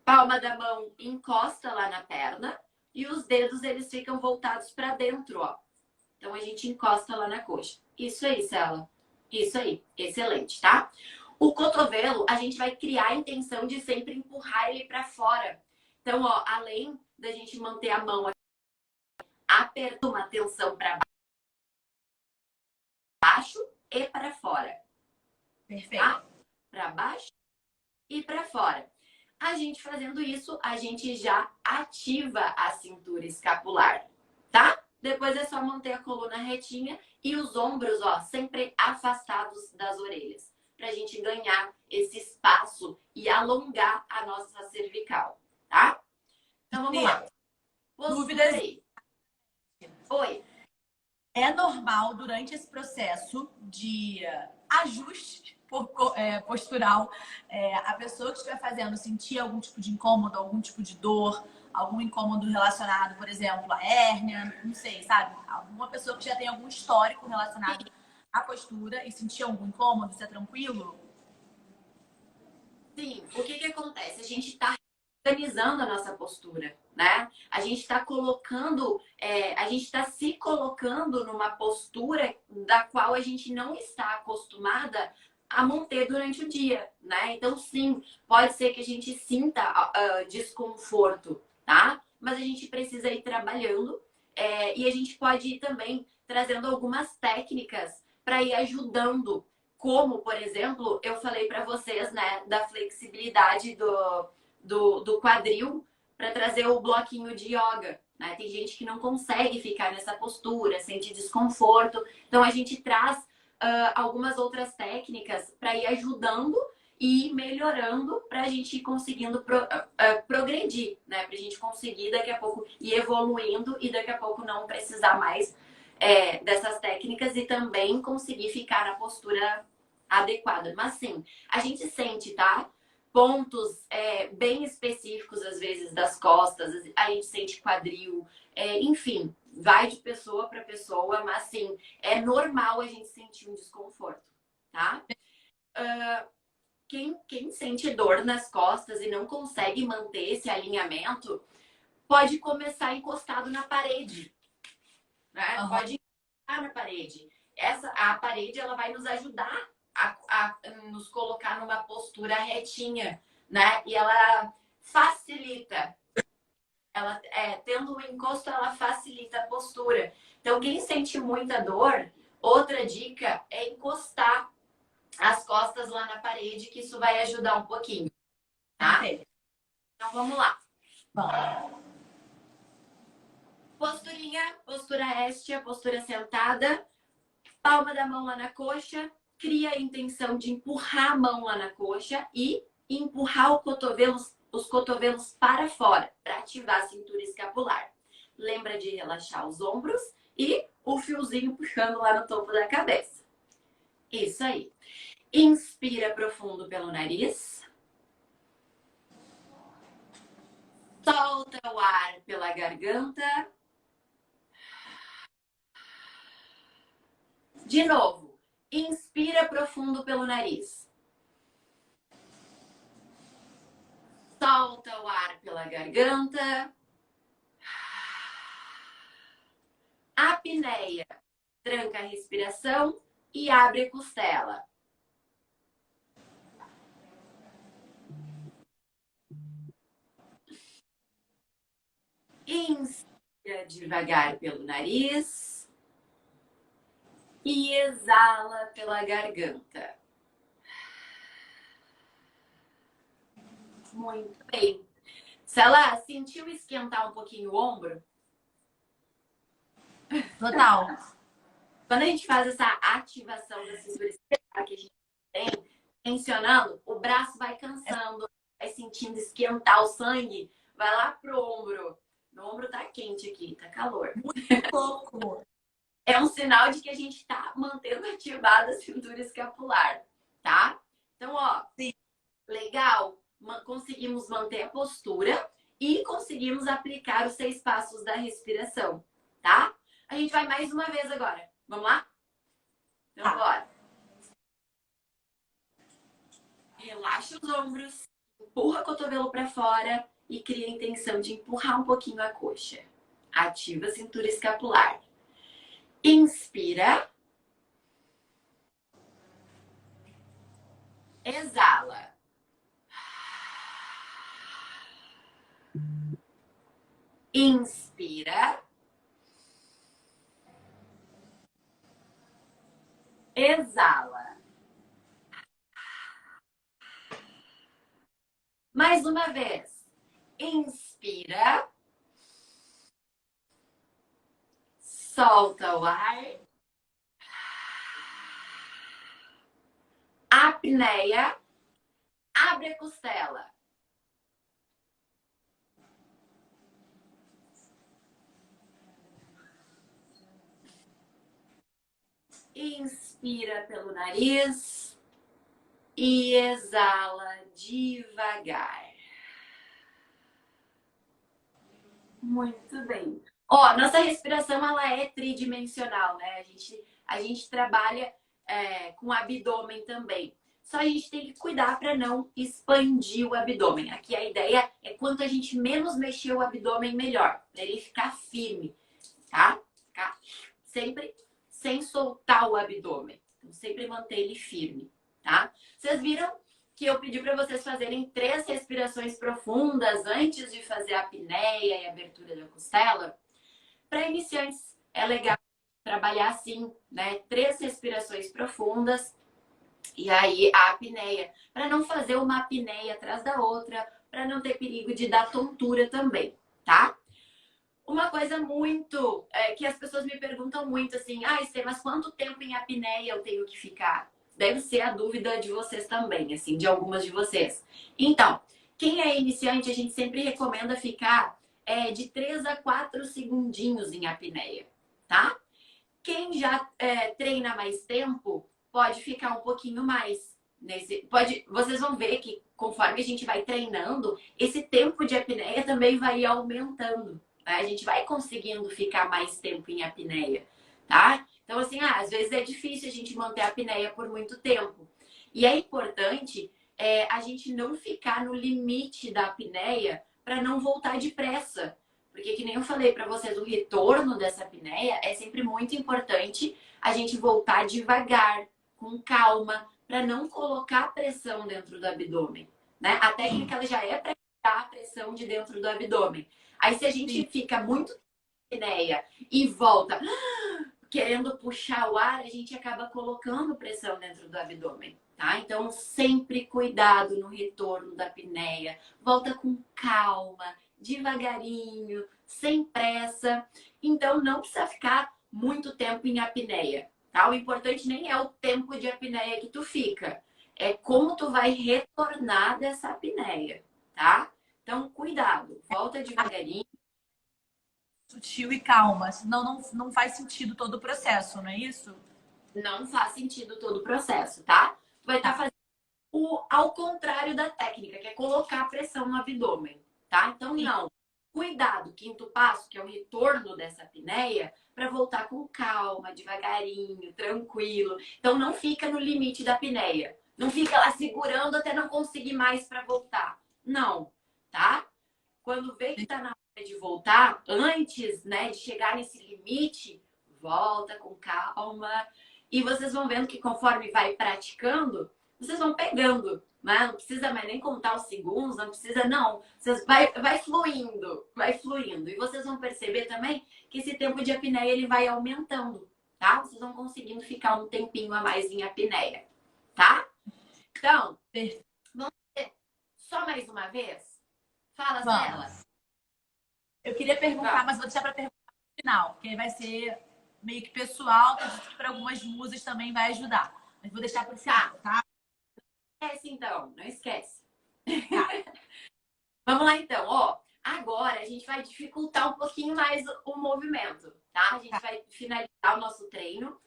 Palma da mão encosta lá na perna e os dedos eles ficam voltados para dentro, ó. Então a gente encosta lá na coxa. Isso aí, Cela. Isso aí, excelente, tá? O cotovelo, a gente vai criar a intenção de sempre empurrar ele para fora. Então, ó, além da gente manter a mão aqui, aperta uma tensão para baixo e para fora. Perfeito. Tá? Para baixo e para fora. A gente fazendo isso, a gente já ativa a cintura escapular, tá? Depois é só manter a coluna retinha e os ombros, ó, sempre afastados das orelhas, pra gente ganhar esse espaço e alongar a nossa cervical, tá? Então vamos lá. Dúvidas aí. Oi. É normal durante esse processo de ajuste postural, a pessoa que estiver fazendo sentir algum tipo de incômodo, algum tipo de dor, algum incômodo relacionado, por exemplo, à hérnia, não sei, sabe? Alguma pessoa que já tem algum histórico relacionado à postura e sentir algum incômodo, isso é tranquilo? Sim, o que acontece? A gente está organizando a nossa postura, né? A gente está colocando, a gente está se colocando numa postura da qual a gente não está acostumada a manter durante o dia, né? Então, sim, pode ser que a gente sinta desconforto, tá? Mas a gente precisa ir trabalhando e a gente pode ir também trazendo algumas técnicas para ir ajudando. Como, por exemplo, eu falei para vocês, né, da flexibilidade do quadril para trazer o bloquinho de yoga. Né? Tem gente que não consegue ficar nessa postura, sente desconforto. Então, a gente traz algumas outras técnicas para ir ajudando e ir melhorando para a gente ir conseguindo progredir, né? Para a gente conseguir daqui a pouco ir evoluindo e daqui a pouco não precisar mais dessas técnicas e também conseguir ficar na postura adequada. Mas sim, a gente sente, tá? Pontos bem específicos, às vezes, das costas, a gente sente quadril, enfim, vai de pessoa para pessoa, mas sim, é normal a gente sentir um desconforto, tá? Quem sente dor nas costas e não consegue manter esse alinhamento, pode começar encostado na parede, né? Uhum. Pode encostar na parede. A parede, ela vai nos ajudar a nos colocar numa postura retinha, né? E ela facilita. Ela, tendo um encosto, ela facilita a postura. Então, quem sente muita dor Outra dica é encostar as costas lá na parede, que isso vai ajudar um pouquinho, tá? Perfeito. Então vamos lá. Bom, Posturinha, postura éstia, postura sentada. Palma da mão lá na coxa. Cria a intenção de empurrar a mão lá na coxa e empurrar os cotovelos para fora, para ativar a cintura escapular. Lembra de relaxar os ombros e o fiozinho puxando lá no topo da cabeça. Isso aí. Inspira profundo pelo nariz. Solta o ar pela garganta. De novo. Inspira profundo pelo nariz. Solta o ar pela garganta. Apneia. Tranca a respiração e abre a costela. Inspira devagar pelo nariz e exala pela garganta. Muito bem. Se ela sentiu esquentar um pouquinho o ombro, total. quando a gente faz essa ativação da cintura escapular que a gente tem, tensionando, o braço vai cansando, vai sentindo esquentar o sangue, vai lá pro ombro. Meu ombro tá quente aqui, tá calor. Muito louco. É um sinal de que a gente tá mantendo ativada a cintura escapular, tá? Então, ó, Sim. Legal, conseguimos manter a postura e conseguimos aplicar os 6 passos da respiração, tá? A gente vai mais uma vez agora. Vamos lá? Então, bora. Relaxa os ombros, empurra o cotovelo para fora e cria a intenção de empurrar um pouquinho a coxa. Ativa a cintura escapular. Inspira. Exala. Inspira. Exala. Mais uma vez. Inspira. Solta o ar. Apneia. Abre a costela. Inspira pelo nariz e exala devagar. Muito bem. Ó, nossa respiração ela é tridimensional, né? A gente trabalha com o abdômen também. Só a gente tem que cuidar para não expandir o abdômen. Aqui a ideia é quanto a gente menos mexer o abdômen, melhor. Para ele ficar firme, tá? Ficar sempre sem soltar o abdômen. Então, sempre manter ele firme, tá? Vocês viram que eu pedi para vocês fazerem 3 respirações profundas antes de fazer a apneia e a abertura da costela? Para iniciantes, é legal trabalhar assim, né? 3 respirações profundas e aí a apneia. Para não fazer uma apneia atrás da outra, para não ter perigo de dar tontura também, tá? Uma coisa muito que as pessoas me perguntam muito assim, Estê, mas quanto tempo em apneia eu tenho que ficar? Deve ser a dúvida de vocês também, assim, de algumas de vocês. Então, quem é iniciante, a gente sempre recomenda ficar de 3 a 4 segundinhos em apneia, tá? Quem já treina mais tempo, pode ficar um pouquinho mais. Vocês vão ver que conforme a gente vai treinando, esse tempo de apneia também vai aumentando. A gente vai conseguindo ficar mais tempo em apneia, tá? Então, assim, às vezes é difícil a gente manter a apneia por muito tempo. E é importante a gente não ficar no limite da apneia para não voltar depressa. Porque, que nem eu falei para vocês, o retorno dessa apneia é sempre muito importante a gente voltar devagar, com calma, para não colocar pressão dentro do abdômen, né? A técnica ela já é para tirar a pressão de dentro do abdômen. Aí se a gente fica muito apneia e volta, querendo puxar o ar, a gente acaba colocando pressão dentro do abdômen, tá? Então, sempre cuidado no retorno da apneia. Volta com calma, devagarinho, sem pressa. Então, não precisa ficar muito tempo em apneia, tá? O importante nem é o tempo de apneia que tu fica, é como tu vai retornar dessa apneia, tá? Então, cuidado, volta devagarinho. Sutil e calma, senão não faz sentido todo o processo, não é isso? Não faz sentido todo o processo, tá? Tu vai estar fazendo ao contrário da técnica, que é colocar pressão no abdômen, tá? Então, não. Cuidado, quinto passo, que é o retorno dessa apneia, para voltar com calma, devagarinho, tranquilo. Então, não fica no limite da apneia. Não fica lá segurando até não conseguir mais para voltar. Não, tá? Quando vê que tá na hora de voltar, antes, né, de chegar nesse limite, volta com calma. E vocês vão vendo que conforme vai praticando, vocês vão pegando, né? Não precisa mais nem contar os segundos, não precisa, não. Vocês vai fluindo, vai fluindo. E vocês vão perceber também que esse tempo de apneia ele vai aumentando, tá? Vocês vão conseguindo ficar um tempinho a mais em apneia, tá? Então, vamos ver só mais uma vez? Fala, Cela. Eu queria perguntar, mas vou deixar para perguntar no final, porque aí vai ser meio que pessoal, que para algumas musas também vai ajudar. Mas vou deixar para o final, tá? Esquece então, não esquece. Vamos lá então, ó. Agora a gente vai dificultar um pouquinho mais o movimento, tá? A gente vai finalizar o nosso treino.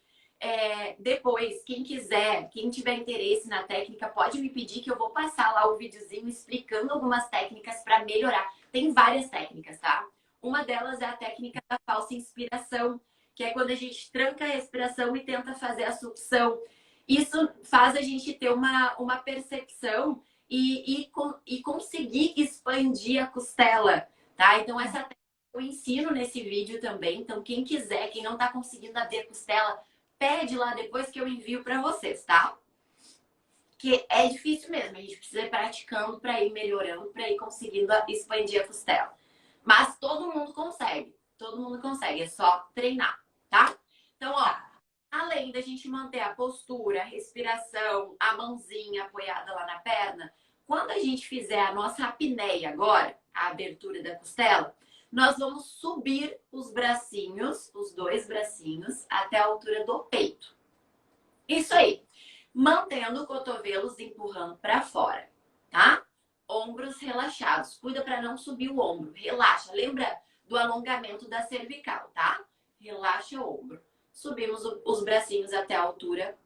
Depois, quem quiser, quem tiver interesse na técnica, pode me pedir que eu vou passar lá o videozinho explicando algumas técnicas para melhorar. Tem várias técnicas, tá? Uma delas é a técnica da falsa inspiração, que é quando a gente tranca a respiração e tenta fazer a sucção. Isso faz a gente ter uma percepção e conseguir expandir a costela, tá? Então, essa técnica eu ensino nesse vídeo também. Então, quem quiser, quem não está conseguindo abrir a costela, pede lá depois que eu envio para vocês, tá? Que é difícil mesmo, a gente precisa ir praticando para ir melhorando, para ir conseguindo expandir a costela. Mas todo mundo consegue, é só treinar, tá? Então, ó, além da gente manter a postura, a respiração, a mãozinha apoiada lá na perna, quando a gente fizer a nossa apneia agora, a abertura da costela, nós vamos subir os bracinhos, os dois bracinhos, até a altura do peito. Isso aí. Mantendo os cotovelos empurrando para fora, tá? Ombros relaxados. Cuida para não subir o ombro. Relaxa. Lembra do alongamento da cervical, tá? Relaxa o ombro. Subimos os bracinhos até a altura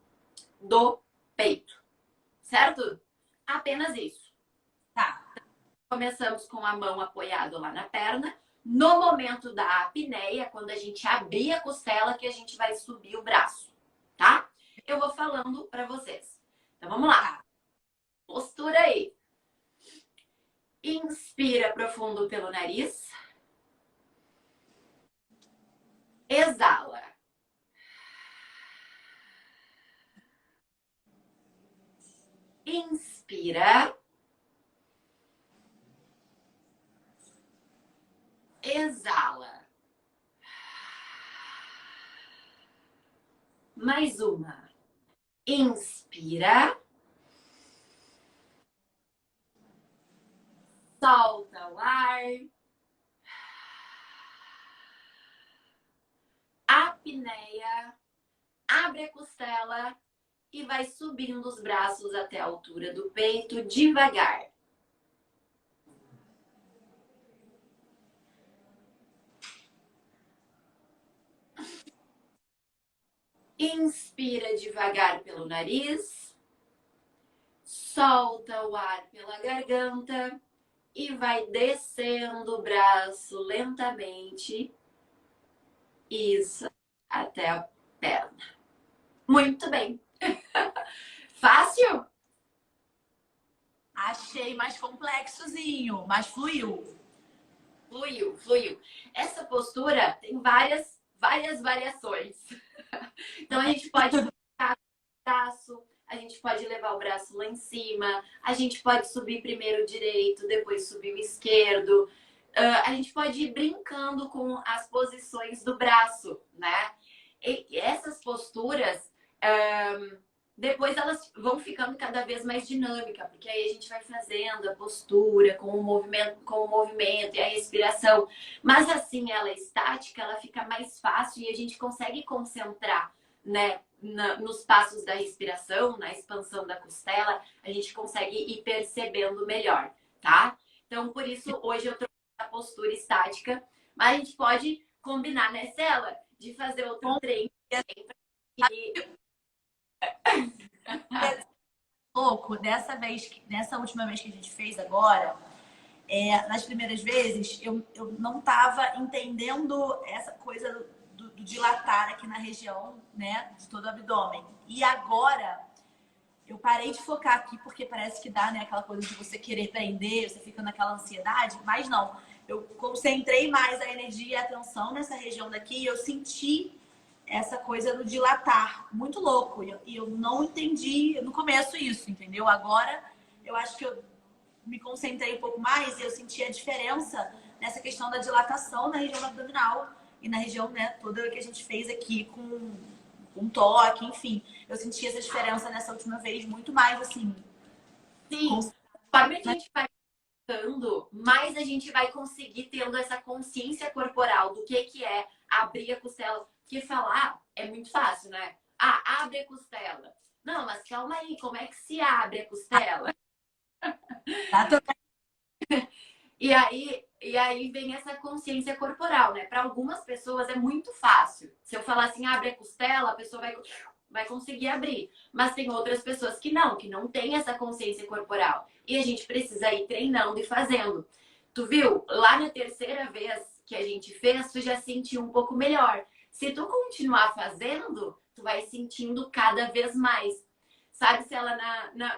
do peito. Certo? Apenas isso. Tá. Começamos com a mão apoiada lá na perna. No momento da apneia, quando a gente abrir a costela, que a gente vai subir o braço, tá? Eu vou falando para vocês. Então, vamos lá. Postura aí. Inspira profundo pelo nariz. Exala. Inspira. Exala. Mais uma. Inspira. Solta o ar. Apneia. Abre a costela e vai subindo os braços até a altura do peito devagar. Inspira devagar pelo nariz. Solta o ar pela garganta e vai descendo o braço lentamente. Isso, até a perna. Muito bem. Fácil? Achei mais complexozinho, mas fluiu. Fluiu. Essa postura tem várias variações. Então a gente pode colocar o braço, a gente pode levar o braço lá em cima, a gente pode subir primeiro o direito, depois subir o esquerdo. A gente pode ir brincando com as posições do braço, né? essas posturas, depois elas vão ficando cada vez mais dinâmicas, porque aí a gente vai fazendo a postura com o movimento e a respiração. Mas assim, ela é estática, ela fica mais fácil e a gente consegue concentrar, né, nos passos da respiração, na expansão da costela, a gente consegue ir percebendo melhor, tá? Então, por isso, hoje eu trouxe a postura estática, mas a gente pode combinar, né, Cela, de fazer outro treino. Louco, dessa última vez que a gente fez agora, nas primeiras vezes, eu não estava entendendo essa coisa do dilatar aqui na região, né, de todo o abdômen. E agora, eu parei de focar aqui, porque parece que dá, né, aquela coisa de você querer prender, você fica naquela ansiedade, mas não. Eu concentrei mais a energia e a atenção nessa região daqui e eu senti essa coisa do dilatar. Muito louco. E eu não entendi no começo isso, entendeu? Agora, eu acho que eu me concentrei um pouco mais e eu senti a diferença nessa questão da dilatação na região abdominal e na região, né, toda que a gente fez aqui com toque, enfim. Eu senti essa diferença nessa última vez muito mais, assim. Sim, conforme a gente vai ficando, mais a gente vai conseguir tendo essa consciência corporal do que é abrir a costela. Porque falar é muito fácil, né? Ah, abre a costela. Não, mas calma aí, como é que se abre a costela? E aí vem essa consciência corporal, né? Para algumas pessoas é muito fácil. Se eu falar assim, abre a costela, a pessoa vai conseguir abrir. Mas tem outras pessoas que não tem essa consciência corporal. E a gente precisa ir treinando e fazendo. Tu viu? Lá na terceira vez que a gente fez, tu já sentiu um pouco melhor. Se tu continuar fazendo, tu vai sentindo cada vez mais. Sabe, se ela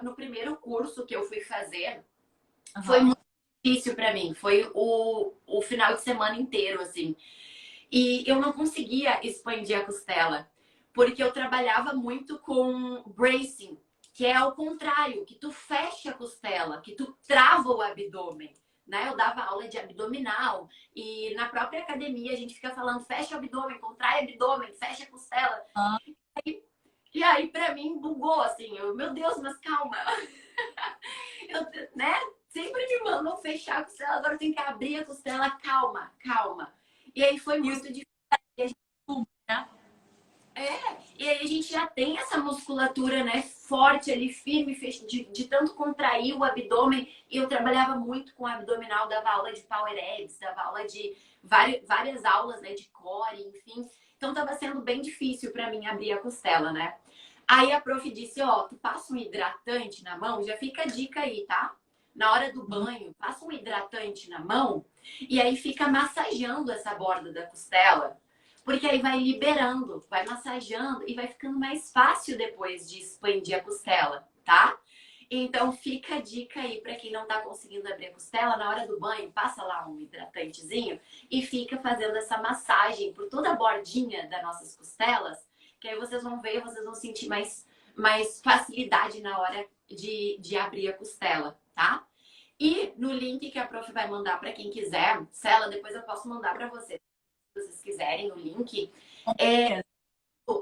no primeiro curso que eu fui fazer, foi muito difícil para mim. Foi o final de semana inteiro, assim. E eu não conseguia expandir a costela, porque eu trabalhava muito com bracing, que é ao contrário, que tu fecha a costela, que tu trava o abdômen. Né? Eu dava aula de abdominal e na própria academia a gente fica falando fecha o abdômen, contrai o abdômen, fecha a costela. E aí pra mim bugou assim, meu Deus, mas calma. Né? Sempre me mandam fechar a costela, agora eu tenho que abrir a costela, calma, calma. E aí foi muito difícil. E aí a gente já tem essa musculatura, né, forte ali, firme, de tanto contrair o abdômen. E eu trabalhava muito com abdominal, dava aula de Power Abs, dava aula de várias aulas, né, de core, enfim. Então tava sendo bem difícil para mim abrir a costela, né? Aí a prof disse, ó, tu passa um hidratante na mão, já fica a dica aí, tá? Na hora do banho, passa um hidratante na mão e aí fica massageando essa borda da costela. Porque aí vai liberando, vai massageando e vai ficando mais fácil depois de expandir a costela, tá? Então fica a dica aí para quem não tá conseguindo abrir a costela, na hora do banho, passa lá um hidratantezinho e fica fazendo essa massagem por toda a bordinha das nossas costelas, que aí vocês vão ver, vocês vão sentir mais facilidade na hora de abrir a costela, tá? E no link que a prof vai mandar para quem quiser, Cela, depois eu posso mandar para vocês vocês quiserem o link, é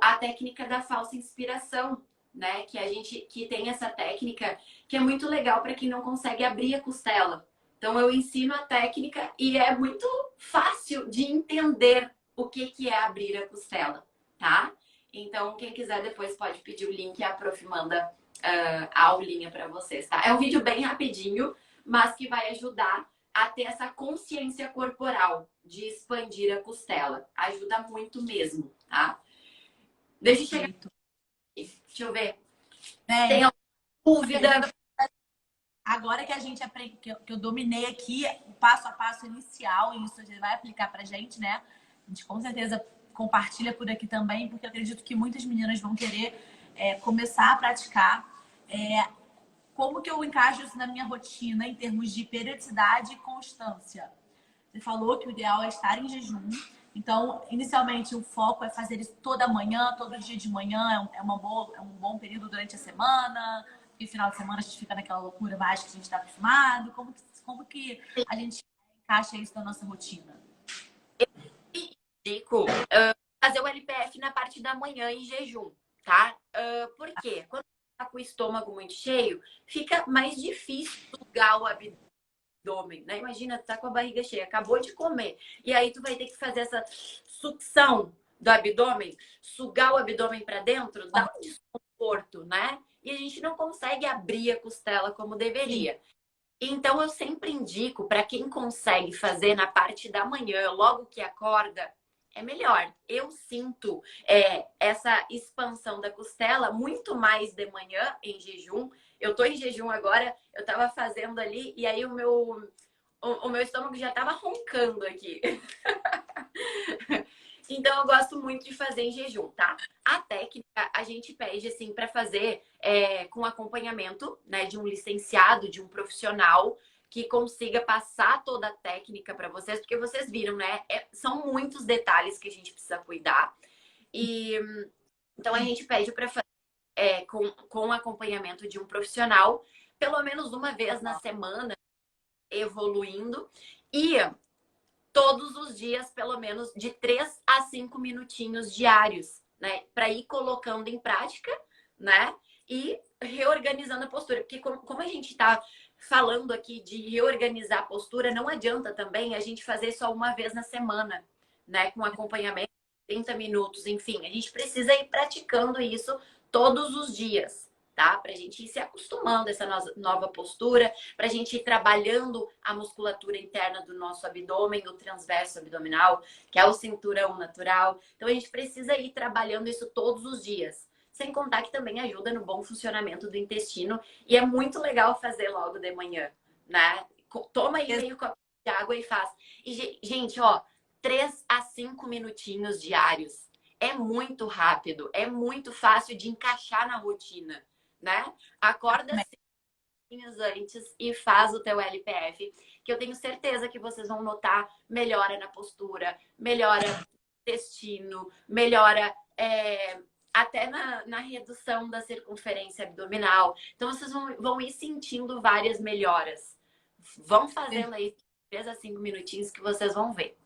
a técnica da falsa inspiração, né? Que tem essa técnica que é muito legal para quem não consegue abrir a costela. Então eu ensino a técnica e é muito fácil de entender o que é abrir a costela, tá? Então quem quiser depois pode pedir o link e a prof manda a aulinha para vocês, tá? É um vídeo bem rapidinho, mas que vai ajudar a ter essa consciência corporal de expandir a costela. Ajuda muito mesmo, tá? Deixa eu chegar aqui. Deixa eu ver. Tem alguma dúvida? Agora que a gente aprende, que eu dominei aqui o passo a passo inicial, e isso a gente vai aplicar pra gente, né? A gente com certeza compartilha por aqui também, porque eu acredito que muitas meninas vão querer começar a praticar. Como que eu encaixo isso na minha rotina em termos de periodicidade e constância? Você falou que o ideal é estar em jejum. Então, inicialmente, o foco é fazer isso toda manhã, todo dia de manhã. É um bom período durante a semana. E no final de semana a gente fica naquela loucura mágica que a gente está acostumado. Como que a gente encaixa isso na nossa rotina? Dico, fazer o LPF na parte da manhã em jejum, tá? Por quê? Quando tá com o estômago muito cheio, fica mais difícil sugar o abdômen, né? Imagina, tu tá com a barriga cheia, acabou de comer, e aí tu vai ter que fazer essa sucção do abdômen, sugar o abdômen para dentro, dá um desconforto, né? E a gente não consegue abrir a costela como deveria. Então, eu sempre indico para quem consegue fazer na parte da manhã, logo que acorda, é melhor. Eu sinto essa expansão da costela muito mais de manhã em jejum. Eu tô em jejum agora, eu tava fazendo ali e aí o meu estômago já tava roncando aqui. Então, eu gosto muito de fazer em jejum, tá? A técnica a gente pede, assim, para fazer com acompanhamento, né, de um licenciado, de um profissional que consiga passar toda a técnica para vocês, porque vocês viram, né? São muitos detalhes que a gente precisa cuidar. E então, a gente pede para fazer com acompanhamento de um profissional, pelo menos uma vez na semana, evoluindo. E todos os dias, pelo menos de 3 a 5 minutinhos diários, né? Para ir colocando em prática, né? E reorganizando a postura. Porque como a gente está falando aqui de reorganizar a postura, não adianta também a gente fazer só uma vez na semana, né? Com acompanhamento, 30 minutos, enfim. A gente precisa ir praticando isso todos os dias, tá? Pra gente ir se acostumando a essa nova postura, pra gente ir trabalhando a musculatura interna do nosso abdômen, o transverso abdominal, que é o cinturão natural. Então, a gente precisa ir trabalhando isso todos os dias. Sem contar que também ajuda no bom funcionamento do intestino. E é muito legal fazer logo de manhã, né? Toma aí meio copo de água e faz. E, gente, ó, 3 a 5 minutinhos diários. É muito rápido, é muito fácil de encaixar na rotina, né? Acorda 5 minutinhos antes e faz o teu LPF, que eu tenho certeza que vocês vão notar melhora na postura, melhora no intestino, melhora até na redução da circunferência abdominal. Então, vocês vão ir sentindo várias melhoras. Vão fazendo aí 3 a 5 minutinhos que vocês vão ver.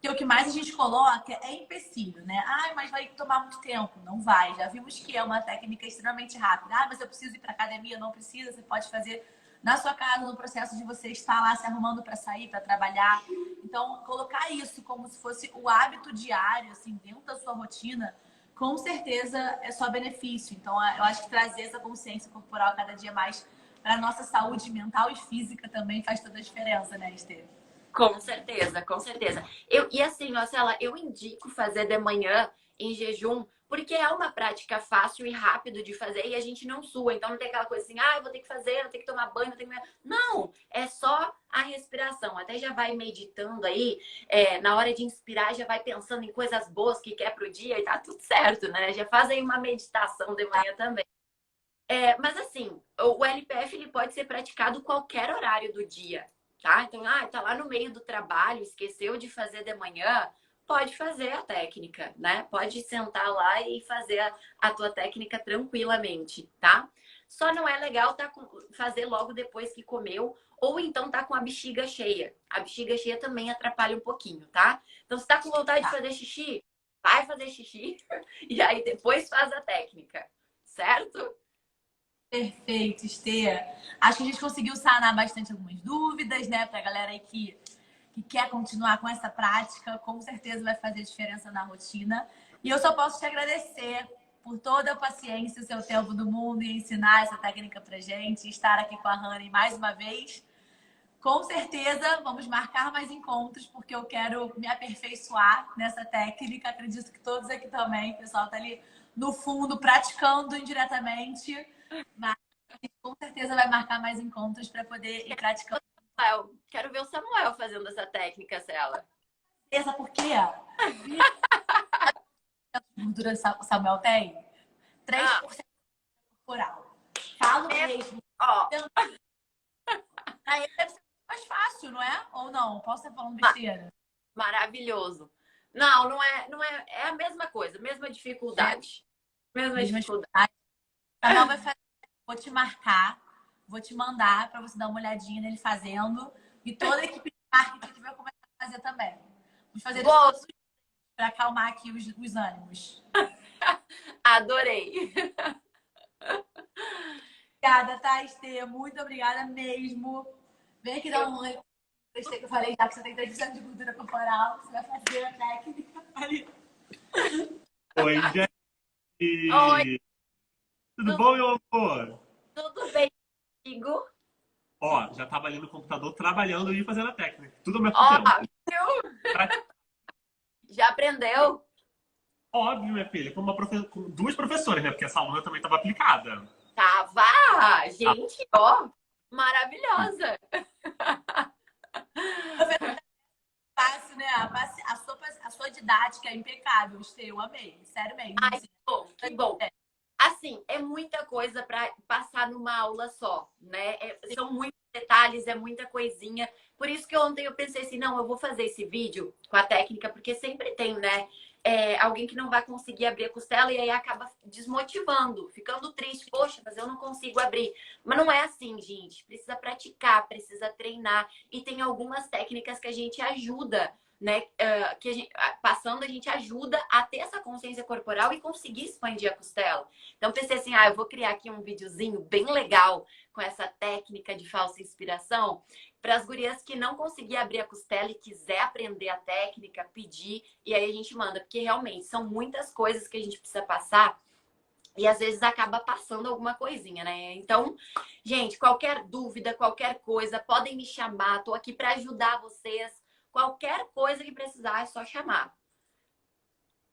E o que mais a gente coloca é empecilho, né? Ai, mas vai tomar muito tempo. Não vai. Já vimos que é uma técnica extremamente rápida. Ah, mas eu preciso ir para academia? Não precisa. Você pode fazer na sua casa, no processo de você estar lá se arrumando para sair, para trabalhar. Então, colocar isso como se fosse o hábito diário, assim, dentro da sua rotina, com certeza é só benefício. Então, eu acho que trazer essa consciência corporal cada dia mais para a nossa saúde mental e física também faz toda a diferença, né, Esther? Com certeza, com certeza. E assim, Marcela, eu indico fazer de manhã em jejum, porque é uma prática fácil e rápido de fazer e a gente não sua. Então não tem aquela coisa assim, ah, eu vou ter que fazer, eu vou ter que tomar banho, eu tenho que... Não, é só a respiração. Até já vai meditando aí, na hora de inspirar, já vai pensando em coisas boas que quer pro dia e tá tudo certo, né? Já faz aí uma meditação de manhã também. Mas assim, o LPF ele pode ser praticado qualquer horário do dia. Tá? Então, tá lá no meio do trabalho, esqueceu de fazer de manhã, pode fazer a técnica, né? Pode sentar lá e fazer a tua técnica tranquilamente, tá? Só não é legal fazer logo depois que comeu, ou então tá com a bexiga cheia. A bexiga cheia também atrapalha um pouquinho, tá? Então, se tá com vontade de fazer xixi, vai fazer xixi e aí depois faz a técnica, certo? Perfeito, Esther. Acho que a gente conseguiu sanar bastante algumas dúvidas, né? Pra galera aí que quer continuar com essa prática, com certeza vai fazer diferença na rotina. E eu só posso te agradecer por toda a paciência, o seu tempo do mundo e ensinar essa técnica pra gente, estar aqui com a Rani mais uma vez. Com certeza vamos marcar mais encontros, porque eu quero me aperfeiçoar nessa técnica. Acredito que todos aqui também, o pessoal tá ali no fundo praticando indiretamente. Mas com certeza vai marcar mais encontros para poder ir praticando. Quero ver o Samuel fazendo essa técnica, Cela. Essa por quê? A gordura o Samuel tem? 3% corporal. Falo mesmo. Ó. Aí deve ser mais fácil, não é? Ou não? Posso estar falando besteira? Maravilhoso. Não é. É a mesma coisa, mesma dificuldade. Mesma dificuldade. Samuel vai fazer. Vou te marcar, vou te mandar para você dar uma olhadinha nele fazendo. E toda a equipe de marketing vai começar a fazer também. Vamos fazer isso todos os dias pra acalmar aqui os ânimos. Adorei. Obrigada, tá, Estê? Muito obrigada mesmo. Vem aqui dar um oi. Estê, que eu falei já que você tem 3% de gordura corporal. Você vai fazer a técnica ali. Oi, gente! Oi, Tudo bom, meu amor? tudo bem comigo? Ó, já tava ali no computador trabalhando e fazendo a técnica. Tudo ao mesmo Ó, tempo. viu? Já aprendeu? Óbvio, minha filha, com duas professoras, né? Porque essa aluna também tava aplicada. Tava! Gente, ó, maravilhosa. Fácil, né? A sua didática é impecável, Estê. Eu amei. Sério mesmo. Ai, Assim. que bom, que bom. Assim, é muita coisa para passar numa aula só, né? São muitos detalhes, é muita coisinha. Por isso que ontem eu pensei assim, não, eu vou fazer esse vídeo com a técnica, porque sempre tem, né? Alguém que não vai conseguir abrir a costela e aí acaba desmotivando, ficando triste. Poxa, mas eu não consigo abrir. Mas não é assim, gente. Precisa praticar, precisa treinar. E tem algumas técnicas que a gente ajuda, né? Que passando, a gente ajuda a ter essa consciência corporal e conseguir expandir a costela. Então, pensei assim, eu vou criar aqui um videozinho bem legal com essa técnica de falsa inspiração para as gurias que não conseguir abrir a costela e quiser aprender a técnica, pedir, e aí a gente manda, porque realmente são muitas coisas que a gente precisa passar e às vezes acaba passando alguma coisinha, né? Então, gente, qualquer dúvida, qualquer coisa, podem me chamar, tô aqui para ajudar vocês. Qualquer coisa que precisar é só chamar.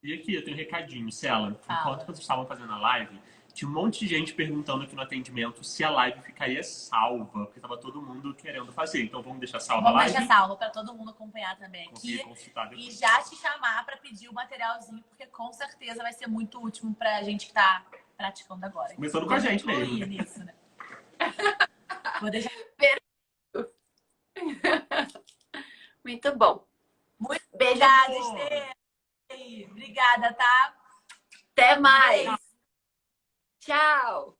E aqui, eu tenho um recadinho, Cela. Fala. Enquanto vocês estavam fazendo a live, tinha um monte de gente perguntando aqui no atendimento se a live ficaria salva, porque tava todo mundo querendo fazer. Então vamos deixar salva a Vamos live. deixar salvo para todo mundo acompanhar também aqui. Consultar depois. E já te chamar para pedir o materialzinho, porque com certeza vai ser muito útil pra gente que tá praticando agora. Começando com a gente mesmo. Nisso, né? Vou deixar. Muito bom. Muito Beijo. obrigada, Estê. Obrigada, tá? Até mais. Tchau.